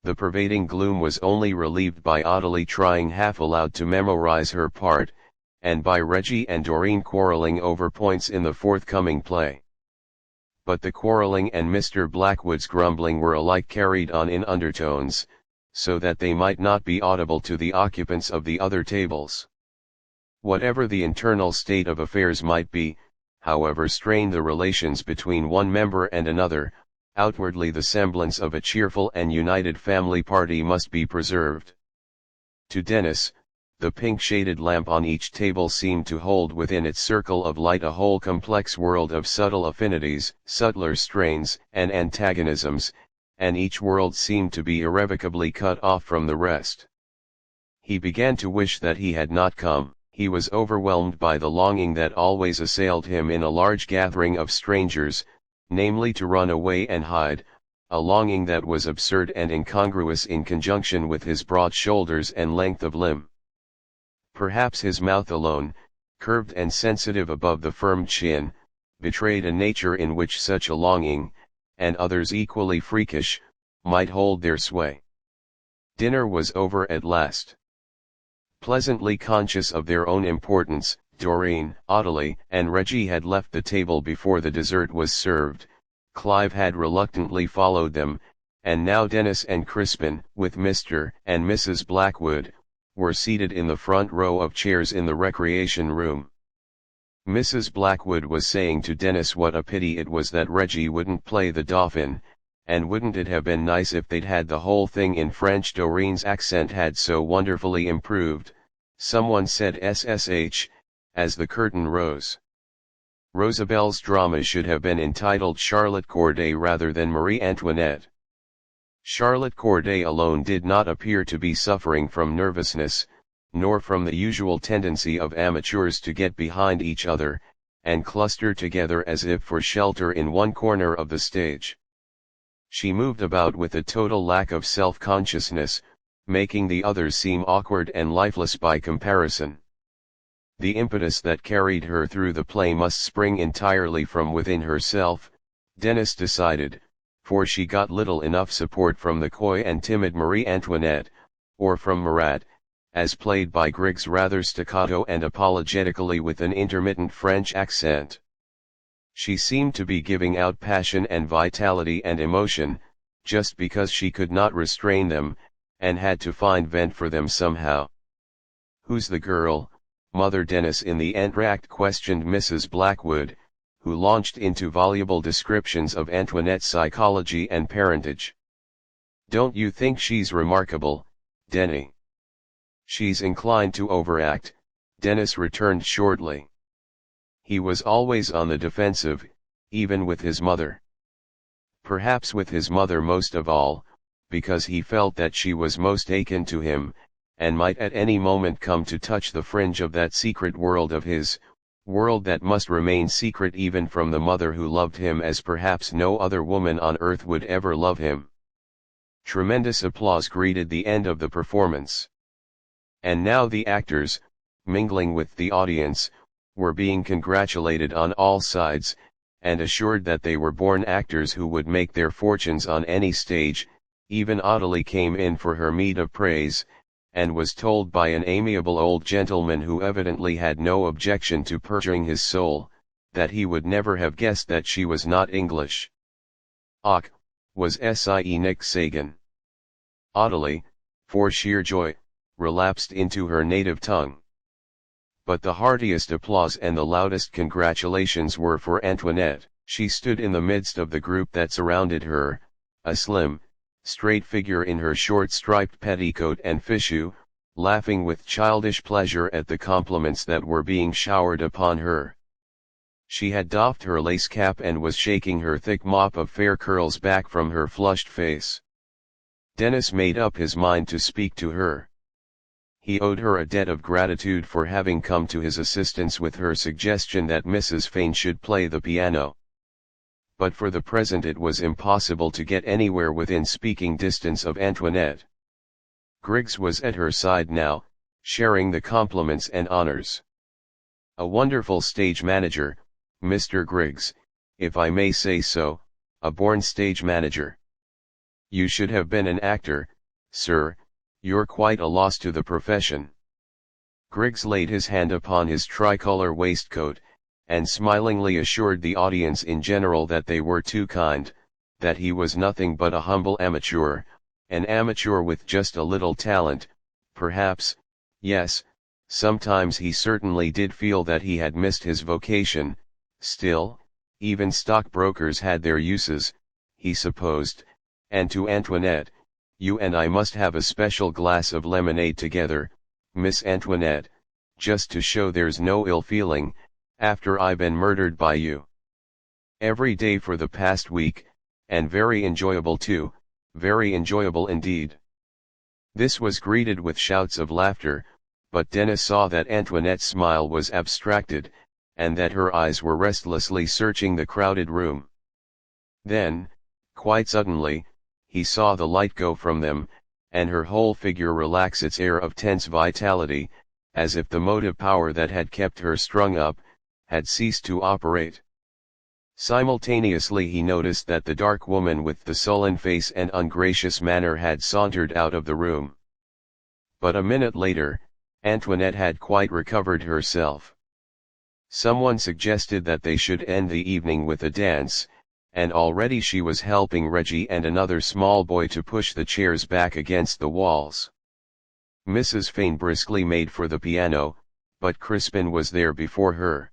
The pervading gloom was only relieved by Ottilie trying half aloud to memorize her part, and by Reggie and Doreen quarreling over points in the forthcoming play. But the quarreling and Mr. Blackwood's grumbling were alike carried on in undertones, so that they might not be audible to the occupants of the other tables. Whatever the internal state of affairs might be, however strained the relations between one member and another, outwardly the semblance of a cheerful and united family party must be preserved. To Dennis, the pink-shaded lamp on each table seemed to hold within its circle of light a whole complex world of subtle affinities, subtler strains and antagonisms, and each world seemed to be irrevocably cut off from the rest. He began to wish that he had not come. He was overwhelmed by the longing that always assailed him in a large gathering of strangers, namely to run away and hide, a longing that was absurd and incongruous in conjunction with his broad shoulders and length of limb. Perhaps his mouth alone, curved and sensitive above the firm chin, betrayed a nature in which such a longing, and others equally freakish, might hold their sway. Dinner was over at last. Pleasantly conscious of their own importance, Doreen, Ottilie, and Reggie had left the table before the dessert was served. Clive had reluctantly followed them, and now Dennis and Crispin, with Mr. and Mrs. Blackwood, were seated in the front row of chairs in the recreation room. Mrs. Blackwood was saying to Dennis what a pity it was that Reggie wouldn't play the Dauphin, and wouldn't it have been nice if they'd had the whole thing in French. Doreen's accent had so wonderfully improved, someone said SSH, as the curtain rose. Rosabelle's drama should have been entitled Charlotte Corday rather than Marie Antoinette. Charlotte Corday alone did not appear to be suffering from nervousness, nor from the usual tendency of amateurs to get behind each other, and cluster together as if for shelter in one corner of the stage. She moved about with a total lack of self-consciousness, making the others seem awkward and lifeless by comparison. The impetus that carried her through the play must spring entirely from within herself, Dennis decided, for she got little enough support from the coy and timid Marie Antoinette, or from Marat, as played by Griggs rather staccato and apologetically with an intermittent French accent. She seemed to be giving out passion and vitality and emotion, just because she could not restrain them, and had to find vent for them somehow. "Who's the girl, Mother?" Dennis in the entr'acte questioned Mrs. Blackwood, who launched into voluble descriptions of Antoinette's psychology and parentage. "Don't you think she's remarkable, Denny?" "She's inclined to overact," Dennis returned shortly. He was always on the defensive, even with his mother. Perhaps with his mother most of all, because he felt that she was most akin to him, and might at any moment come to touch the fringe of that secret world of his, world that must remain secret even from the mother who loved him as perhaps no other woman on earth would ever love him. Tremendous applause greeted the end of the performance. And now the actors, mingling with the audience, were being congratulated on all sides, and assured that they were born actors who would make their fortunes on any stage. Even Ottilie came in for her meed of praise, and was told by an amiable old gentleman who evidently had no objection to perjuring his soul, that he would never have guessed that she was not English. "Och," was Sie Nick Sagan. Ottilie, for sheer joy, relapsed into her native tongue. But the heartiest applause and the loudest congratulations were for Antoinette. She stood in the midst of the group that surrounded her, a slim, straight figure in her short striped petticoat and fichu, laughing with childish pleasure at the compliments that were being showered upon her. She had doffed her lace cap and was shaking her thick mop of fair curls back from her flushed face. Dennis made up his mind to speak to her. He owed her a debt of gratitude for having come to his assistance with her suggestion that Mrs. Fane should play the piano. But for the present it was impossible to get anywhere within speaking distance of Antoinette. Griggs was at her side now, sharing the compliments and honors. "A wonderful stage manager, Mr. Griggs, if I may say so, a born stage manager. You should have been an actor, sir. You're quite a loss to the profession." Griggs laid his hand upon his tricolour waistcoat, and smilingly assured the audience in general that they were too kind, that he was nothing but a humble amateur, an amateur with just a little talent. Perhaps, yes, sometimes he certainly did feel that he had missed his vocation. Still, even stockbrokers had their uses, he supposed, and to Antoinette, "You and I must have a special glass of lemonade together, Miss Antoinette, just to show there's no ill feeling, after I been murdered by you. Every day for the past week, and very enjoyable too, very enjoyable indeed." This was greeted with shouts of laughter, but Dennis saw that Antoinette's smile was abstracted, and that her eyes were restlessly searching the crowded room. Then, quite suddenly, he saw the light go from them, and her whole figure relax its air of tense vitality, as if the motive power that had kept her strung up, had ceased to operate. Simultaneously he noticed that the dark woman with the sullen face and ungracious manner had sauntered out of the room. But a minute later, Antoinette had quite recovered herself. Someone suggested that they should end the evening with a dance, and already she was helping Reggie and another small boy to push the chairs back against the walls. Mrs. Fane briskly made for the piano, but Crispin was there before her.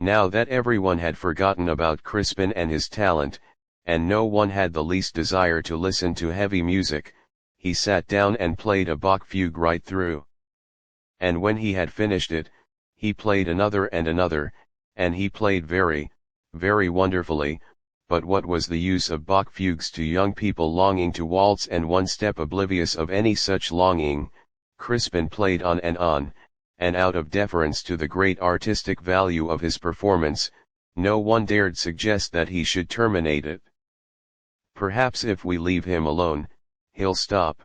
Now that everyone had forgotten about Crispin and his talent, and no one had the least desire to listen to heavy music, he sat down and played a Bach fugue right through. And when he had finished it, he played another and another, and he played very, very wonderfully, but what was the use of Bach fugues to young people longing to waltz and one step oblivious of any such longing? Crispin played on, and out of deference to the great artistic value of his performance, no one dared suggest that he should terminate it. Perhaps if we leave him alone, he'll stop,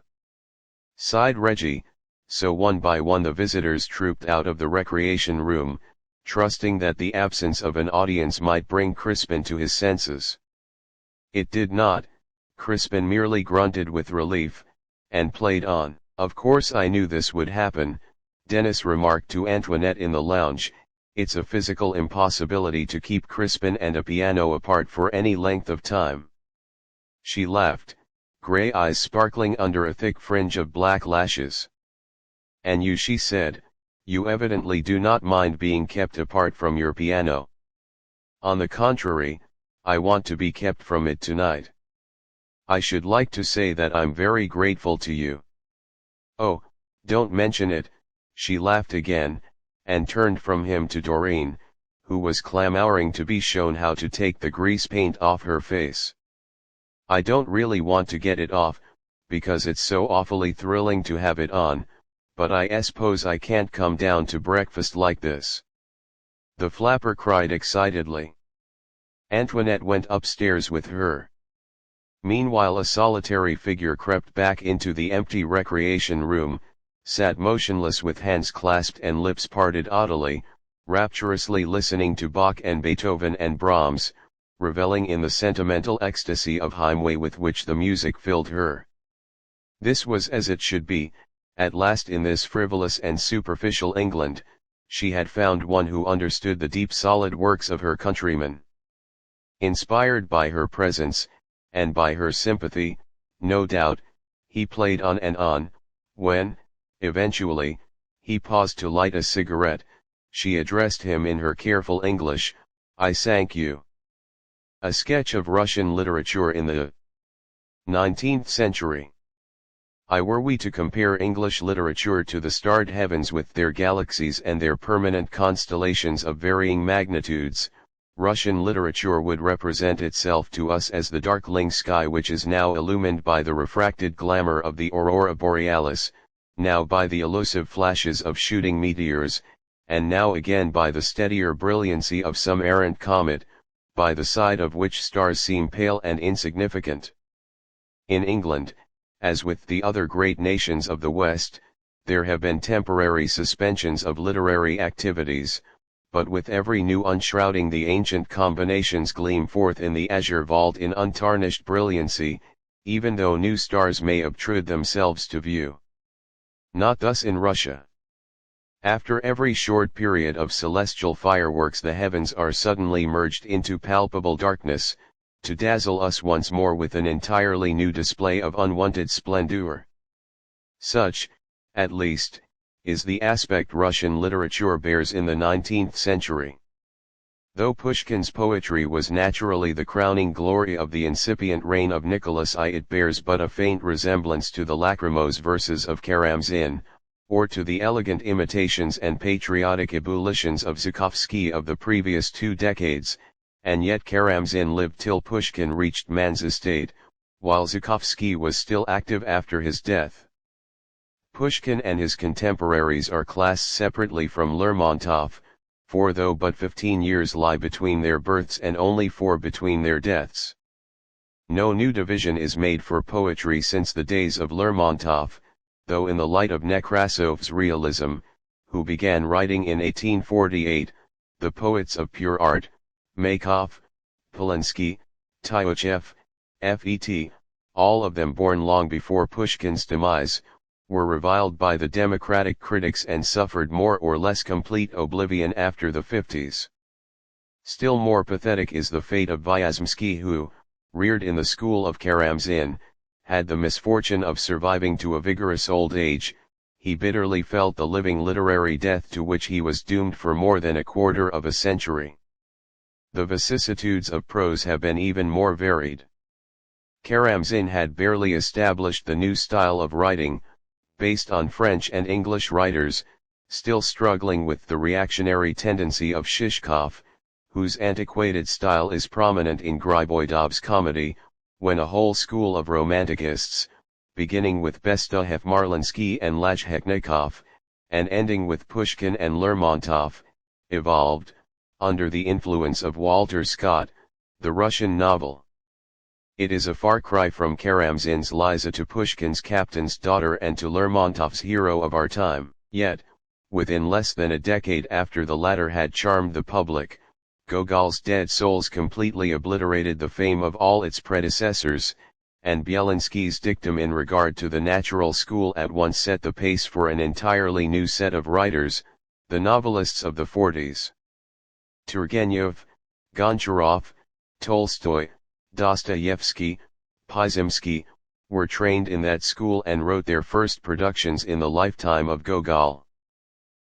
sighed Reggie. So one by one the visitors trooped out of the recreation room, trusting that the absence of an audience might bring Crispin to his senses. It did not. Crispin merely grunted with relief, and played on. Of course I knew this would happen, Dennis remarked to Antoinette in the lounge. It's a physical impossibility to keep Crispin and a piano apart for any length of time. She laughed, grey eyes sparkling under a thick fringe of black lashes. And you, she said, you evidently do not mind being kept apart from your piano. On the contrary, I want to be kept from it tonight. I should like to say that I'm very grateful to you. Oh, don't mention it, she laughed again, and turned from him to Doreen, who was clamoring to be shown how to take the grease paint off her face. I don't really want to get it off, because it's so awfully thrilling to have it on, but I suppose I can't come down to breakfast like this. The flapper cried excitedly. Antoinette went upstairs with her. Meanwhile a solitary figure crept back into the empty recreation room, sat motionless with hands clasped and lips parted oddly, rapturously listening to Bach and Beethoven and Brahms, reveling in the sentimental ecstasy of Heimweh with which the music filled her. This was as it should be. At last in this frivolous and superficial England, she had found one who understood the deep solid works of her countrymen. Inspired by her presence, and by her sympathy, no doubt, he played on and on. When, eventually, he paused to light a cigarette, she addressed him in her careful English, I thank you. A sketch of Russian literature in the 19th century. Were we to compare English literature to the starred heavens with their galaxies and their permanent constellations of varying magnitudes, Russian literature would represent itself to us as the darkling sky which is now illumined by the refracted glamour of the aurora borealis, now by the elusive flashes of shooting meteors, and now again by the steadier brilliancy of some errant comet, by the side of which stars seem pale and insignificant. In England, as with the other great nations of the West, there have been temporary suspensions of literary activities, but with every new unshrouding the ancient combinations gleam forth in the azure vault in untarnished brilliancy, even though new stars may obtrude themselves to view. Not thus in Russia. After every short period of celestial fireworks the heavens are suddenly merged into palpable darkness, to dazzle us once more with an entirely new display of unwonted splendor. Such, at least, is the aspect Russian literature bears in the 19th century. Though Pushkin's poetry was naturally the crowning glory of the incipient reign of Nicholas I, it bears but a faint resemblance to the lachrymose verses of Karamzin, or to the elegant imitations and patriotic ebullitions of Zhukovsky of the previous 2 decades, and yet Karamzin lived till Pushkin reached man's estate, while Zhukovsky was still active after his death. Pushkin and his contemporaries are classed separately from Lermontov, for though but 15 years lie between their births and only 4 between their deaths. No new division is made for poetry since the days of Lermontov, though in the light of Nekrasov's realism, who began writing in 1848, the poets of pure art, Maykov, Polonsky, Tyutchev, F.E.T., all of them born long before Pushkin's demise, were reviled by the democratic critics and suffered more or less complete oblivion after the 50s. Still more pathetic is the fate of Vyazemsky who, reared in the school of Karamzin, had the misfortune of surviving to a vigorous old age. He bitterly felt the living literary death to which he was doomed for more than a quarter of a century. the vicissitudes of prose have been even more varied. Karamzin had barely established the new style of writing, based on French and English writers, still struggling with the reactionary tendency of Shishkov, whose antiquated style is prominent in Griboyedov's comedy, when a whole school of romanticists, beginning with Bestuhev, Marlinsky and Lajheknikov, and ending with Pushkin and Lermontov, evolved, under the influence of Walter Scott, the Russian novel. It is a far cry from Karamzin's Liza to Pushkin's Captain's Daughter and to Lermontov's Hero of Our Time, yet, within less than a decade after the latter had charmed the public, Gogol's Dead Souls completely obliterated the fame of all its predecessors, and Bielinsky's dictum in regard to the natural school at once set the pace for an entirely new set of writers, the novelists of the 40s. Turgenev, Goncharov, Tolstoy, Dostoevsky, Pysomsky, were trained in that school and wrote their first productions in the lifetime of Gogol.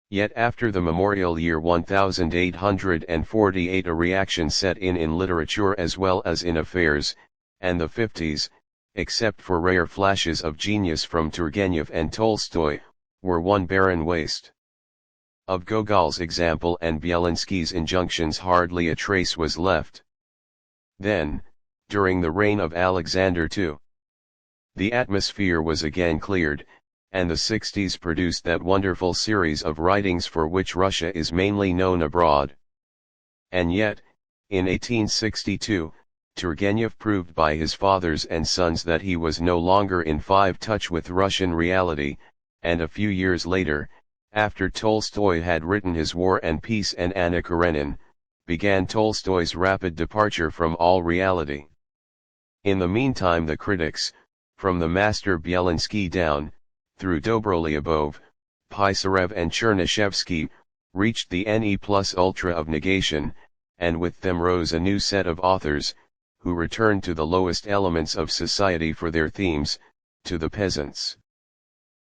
Yet after the memorial year 1848 a reaction set in literature as well as in affairs, and the 50s, except for rare flashes of genius from Turgenev and Tolstoy, were one barren waste. Of Gogol's example and Bielinsky's injunctions hardly a trace was left. Then, during the reign of Alexander II, the atmosphere was again cleared, and the 60s produced that wonderful series of writings for which Russia is mainly known abroad. And yet, in 1862, Turgenev proved by his fathers and sons that he was no longer in touch with Russian reality, and a few years later, after Tolstoy had written his War and Peace and Anna Karenina, began Tolstoy's rapid departure from all reality. In the meantime the critics, from the master Bielinsky down, through Dobrolyubov, Pisarev and Chernyshevsky, reached the ne plus ultra of negation, and with them rose a new set of authors, who returned to the lowest elements of society for their themes, to the peasants.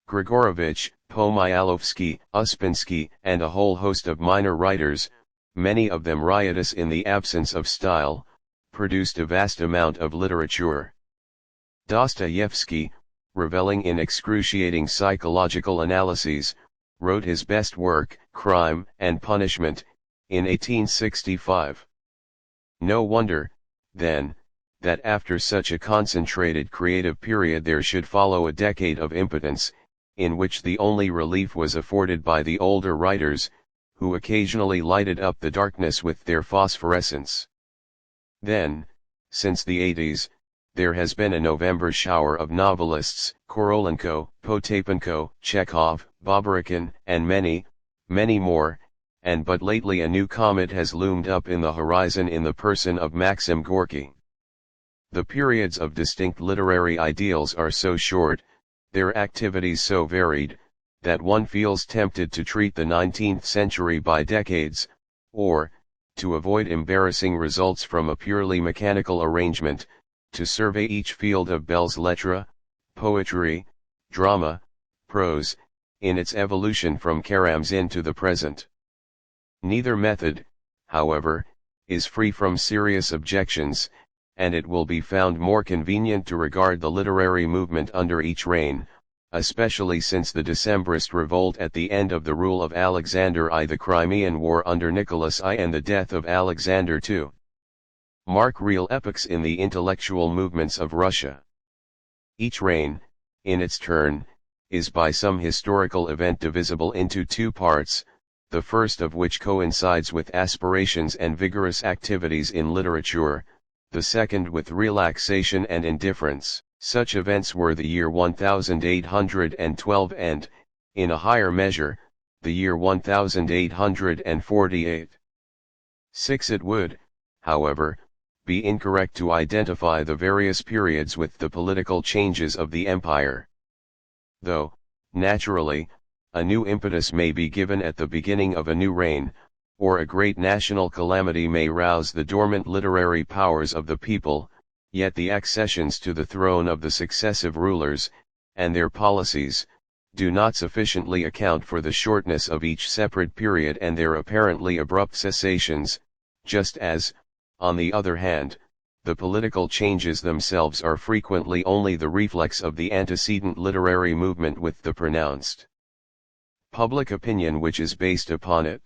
Grigorovich, Pomyalovsky, Uspensky, and a whole host of minor writers, many of them riotous in the absence of style, produced a vast amount of literature. Dostoevsky, reveling in excruciating psychological analyses, wrote his best work, Crime and Punishment, in 1865. No wonder, then, that after such a concentrated creative period there should follow a decade of impotence, in which the only relief was afforded by the older writers, who occasionally lighted up the darkness with their phosphorescence. Then, since the 80s, there has been a November shower of novelists, Korolenko, Potapenko, Chekhov, Babarykin, and many, many more, and but lately a new comet has loomed up in the horizon in the person of Maxim Gorky. The periods of distinct literary ideals are so short, their activities so varied, that one feels tempted to treat the 19th century by decades, or, to avoid embarrassing results from a purely mechanical arrangement, to survey each field of belles lettres, poetry, drama, prose, in its evolution from Karamzin to the present. Neither method, however, is free from serious objections, and it will be found more convenient to regard the literary movement under each reign, especially since the Decembrist revolt at the end of the rule of Alexander I, the Crimean War under Nicholas I, and the death of Alexander II, mark real epochs in the intellectual movements of Russia. Each reign, in its turn, is by some historical event divisible into two parts, the first of which coincides with aspirations and vigorous activities in literature, the second with relaxation and indifference. Such events were the year 1812 and, in a higher measure, the year 1848. 6. It would, however, be incorrect to identify the various periods with the political changes of the empire. Though, naturally, a new impetus may be given at the beginning of a new reign, or a great national calamity may rouse the dormant literary powers of the people, yet the accessions to the throne of the successive rulers, and their policies, do not sufficiently account for the shortness of each separate period and their apparently abrupt cessations, just as, On the other hand, the political changes themselves are frequently only the reflex of the antecedent literary movement with the pronounced public opinion which is based upon it.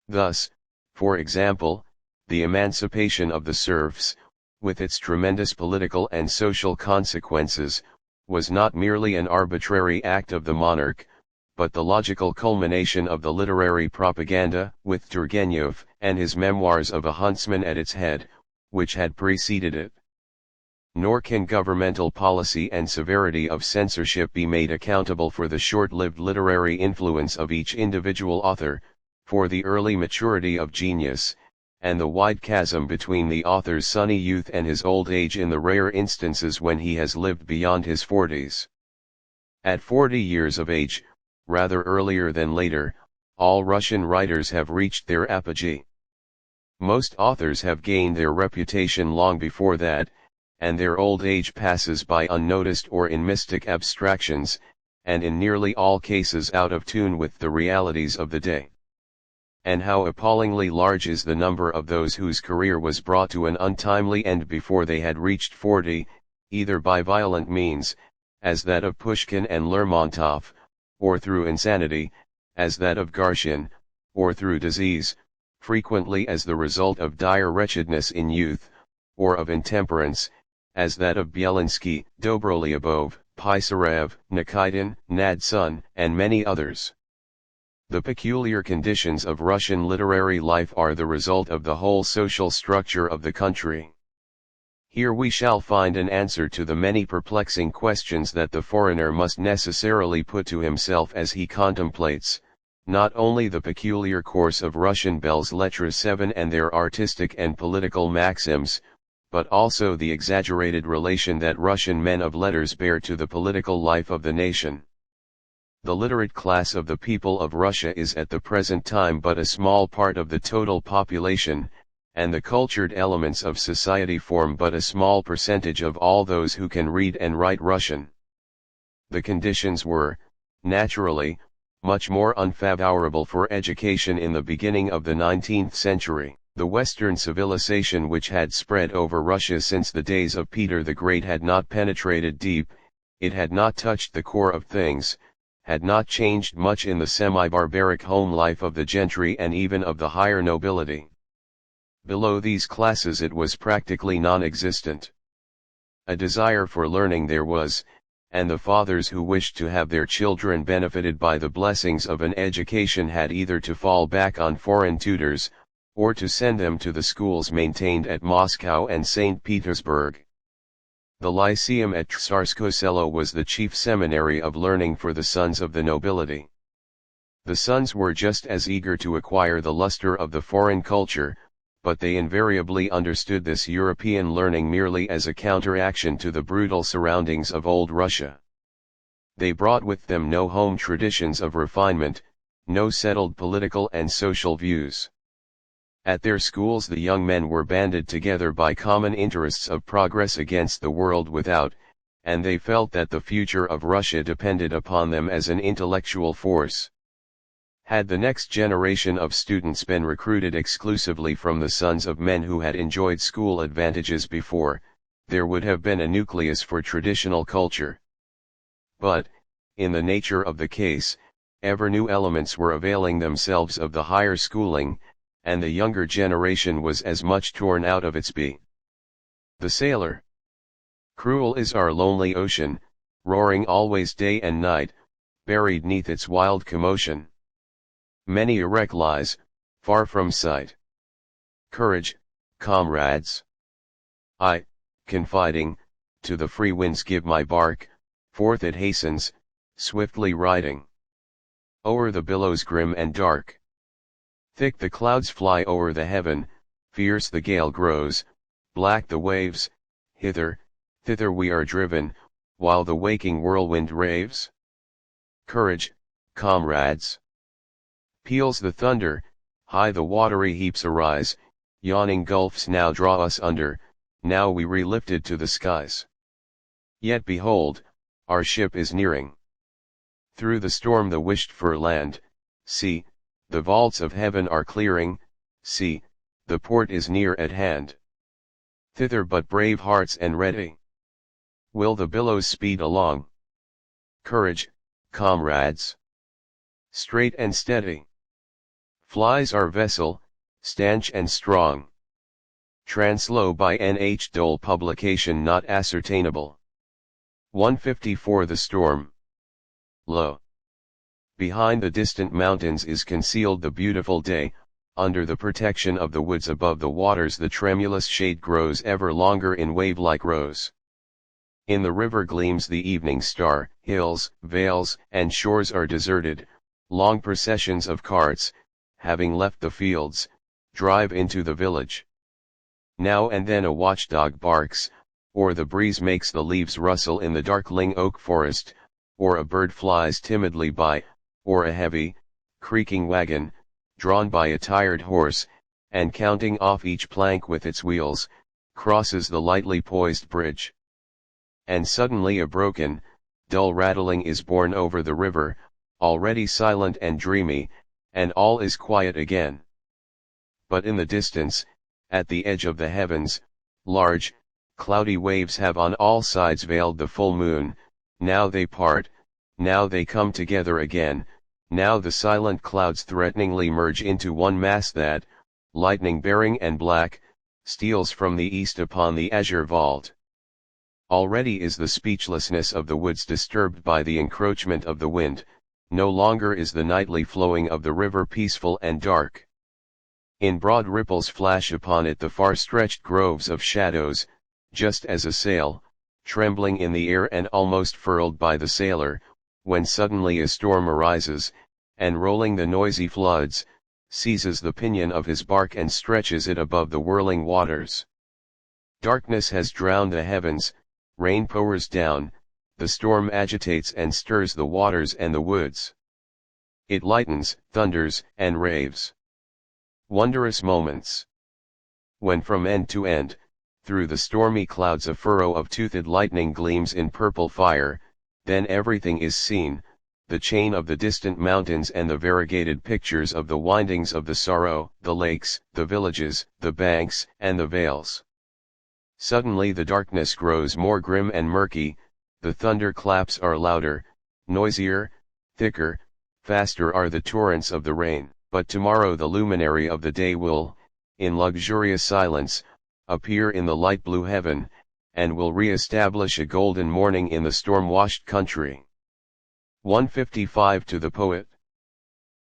Thus, for example, the emancipation of the serfs, with its tremendous political and social consequences, was not merely an arbitrary act of the monarch, but the logical culmination of the literary propaganda, with Turgenev and his memoirs of a huntsman at its head, which had preceded it. Nor can governmental policy and severity of censorship be made accountable for the short-lived literary influence of each individual author, for the early maturity of genius, and the wide chasm between the author's sunny youth and his old age in the rare instances when he has lived beyond his 40s. At 40 years of age, rather earlier than later, all Russian writers have reached their apogee. Most authors have gained their reputation long before that, and their old age passes by unnoticed or in mystic abstractions, and in nearly all cases out of tune with the realities of the day. And how appallingly large is the number of those whose career was brought to an untimely end before they had reached 40, either by violent means, as that of Pushkin and Lermontov, or through insanity, as that of Garshin, or through disease, frequently as the result of dire wretchedness in youth, or of intemperance, as that of Bielinski, Dobrolyubov, Pisarev, Nikitin, Nadsun, and many others. The peculiar conditions of Russian literary life are the result of the whole social structure of the country. Here we shall find an answer to the many perplexing questions that the foreigner must necessarily put to himself as he contemplates, not only the peculiar course of Russian belles lettres 7 and their artistic and political maxims, but also the exaggerated relation that Russian men of letters bear to the political life of the nation. The literate class of the people of Russia is at the present time but a small part of the total population, and the cultured elements of society form but a small percentage of all those who can read and write Russian. The conditions were, naturally, much more unfavorable for education in the beginning of the 19th century. The Western civilization which had spread over Russia since the days of Peter the Great had not penetrated deep, it had not touched the core of things, had not changed much in the semi-barbaric home life of the gentry and even of the higher nobility. Below these classes it was practically non-existent. A desire for learning there was, and the fathers who wished to have their children benefited by the blessings of an education had either to fall back on foreign tutors, or to send them to the schools maintained at Moscow and St. Petersburg. The Lyceum at Tsarskoye Selo was the chief seminary of learning for the sons of the nobility. The sons were just as eager to acquire the luster of the foreign culture, but they invariably understood this European learning merely as a counteraction to the brutal surroundings of old Russia. They brought with them no home traditions of refinement, no settled political and social views. At their schools the young men were banded together by common interests of progress against the world without, and they felt that the future of Russia depended upon them as an intellectual force. Had the next generation of students been recruited exclusively from the sons of men who had enjoyed school advantages before, there would have been a nucleus for traditional culture. But, in the nature of the case, ever new elements were availing themselves of the higher schooling, and the younger generation was as much torn out of its being. The sailor. Cruel is our lonely ocean, roaring always day and night, buried 'neath its wild commotion. Many a wreck lies, far from sight. Courage, comrades! I, confiding, to the free winds give my bark, forth it hastens, swiftly riding o'er the billows grim and dark. Thick the clouds fly o'er the heaven, fierce the gale grows, black the waves, hither, thither we are driven, while the waking whirlwind raves. Courage, comrades! Peals the thunder, high the watery heaps arise, yawning gulfs now draw us under, now we re-lifted to the skies. Yet behold, our ship is nearing. Through the storm the wished-for land, see, the vaults of heaven are clearing, see, the port is near at hand. Thither but brave hearts and ready will the billows speed along. Courage, comrades! Straight and steady flies our vessel, stanch and strong. Translo by N.H. Dole, publication not ascertainable. 154. The storm. Lo! Behind the distant mountains is concealed the beautiful day, under the protection of the woods above the waters the tremulous shade grows ever longer in wave-like rows. In the river gleams the evening star, hills, vales, and shores are deserted, long processions of carts, having left the fields, drive into the village. Now and then a watchdog barks, or the breeze makes the leaves rustle in the darkling oak forest, or a bird flies timidly by, or a heavy, creaking wagon, drawn by a tired horse, and counting off each plank with its wheels, crosses the lightly poised bridge. And suddenly a broken, dull rattling is borne over the river, already silent and dreamy, and all is quiet again. But in the distance, at the edge of the heavens, large, cloudy waves have on all sides veiled the full moon, now they part, now they come together again, now the silent clouds threateningly merge into one mass that, lightning-bearing and black, steals from the east upon the azure vault. Already is the speechlessness of the woods disturbed by the encroachment of the wind, no longer is the nightly flowing of the river peaceful and dark. In broad ripples flash upon it the far-stretched groves of shadows, just as a sail, trembling in the air and almost furled by the sailor, when suddenly a storm arises, and rolling the noisy floods, seizes the pinion of his bark and stretches it above the whirling waters. Darkness has drowned the heavens, rain pours down, the storm agitates and stirs the waters and the woods. It lightens, thunders, and raves. Wondrous moments! When from end to end, through the stormy clouds a furrow of toothed lightning gleams in purple fire, then everything is seen, the chain of the distant mountains and the variegated pictures of the windings of the Sorrow, the lakes, the villages, the banks, and the vales. Suddenly the darkness grows more grim and murky, the thunder claps are louder, noisier, thicker, faster are the torrents of the rain. But tomorrow the luminary of the day will, in luxurious silence, appear in the light blue heaven, and will re-establish a golden morning in the storm-washed country. 155. To the Poet.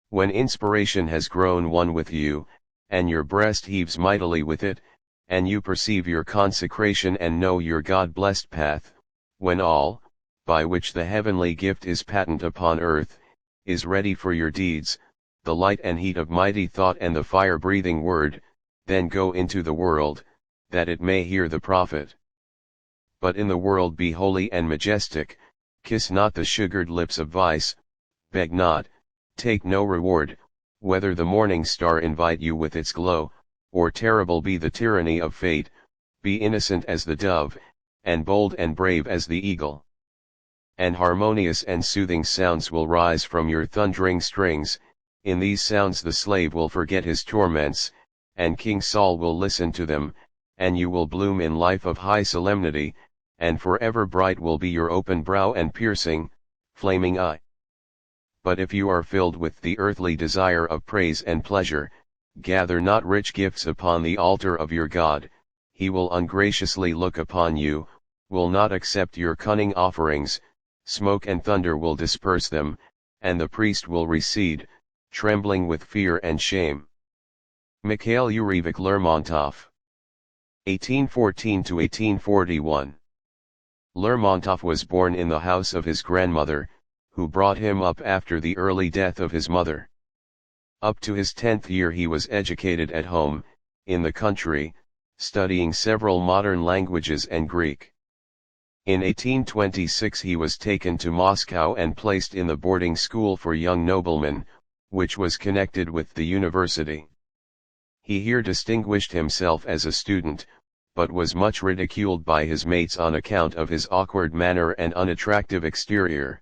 When inspiration has grown one with you, and your breast heaves mightily with it, and you perceive your consecration and know your God-blessed path, when all, by which the heavenly gift is patent upon earth, is ready for your deeds, the light and heat of mighty thought and the fire-breathing word, then go into the world, that it may hear the prophet. But in the world be holy and majestic, kiss not the sugared lips of vice, beg not, take no reward, whether the morning star invite you with its glow, or terrible be the tyranny of fate, be innocent as the dove, and bold and brave as the eagle. And harmonious and soothing sounds will rise from your thundering strings. In these sounds the slave will forget his torments, and King Saul will listen to them, and you will bloom in life of high solemnity, and forever bright will be your open brow and piercing, flaming eye. But if you are filled with the earthly desire of praise and pleasure, gather not rich gifts upon the altar of your God, he will ungraciously look upon you, will not accept your cunning offerings, smoke and thunder will disperse them, and the priest will recede, trembling with fear and shame. Mikhail Yurevich Lermontov. 1814–1841. Lermontov was born in the house of his grandmother, who brought him up after the early death of his mother. Up to his 10th year he was educated at home, in the country, studying several modern languages and Greek. In 1826 he was taken to Moscow and placed in the boarding school for young noblemen, which was connected with the university. He here distinguished himself as a student, but was much ridiculed by his mates on account of his awkward manner and unattractive exterior.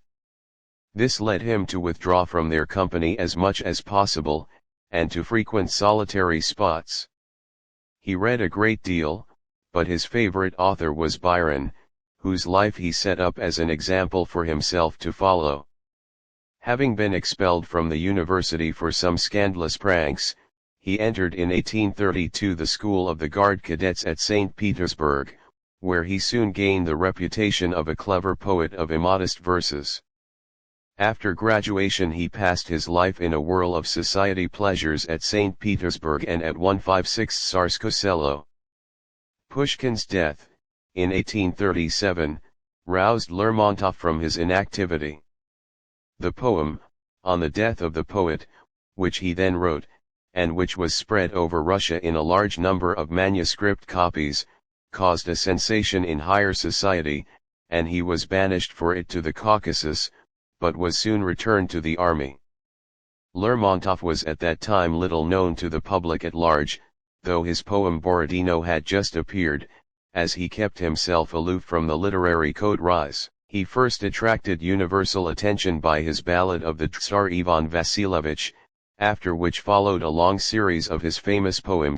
This led him to withdraw from their company as much as possible, and to frequent solitary spots. He read a great deal, but his favorite author was Byron, whose life he set up as an example for himself to follow. Having been expelled from the university for some scandalous pranks, he entered in 1832 the school of the Guard Cadets at St. Petersburg, where he soon gained the reputation of a clever poet of immodest verses. After graduation he passed his life in a whirl of society pleasures at St. Petersburg and at 156 Tsarskoye Selo. Pushkin's death, in 1837, roused Lermontov from his inactivity. The poem, On the Death of the Poet, which he then wrote, and which was spread over Russia in a large number of manuscript copies, caused a sensation in higher society, and he was banished for it to the Caucasus, but was soon returned to the army. Lermontov was at that time little known to the public at large, though his poem Borodino had just appeared, as he kept himself aloof from the literary coteries. He first attracted universal attention by his ballad of the Tsar Ivan Vasilievich, after which followed a long series of his famous poems.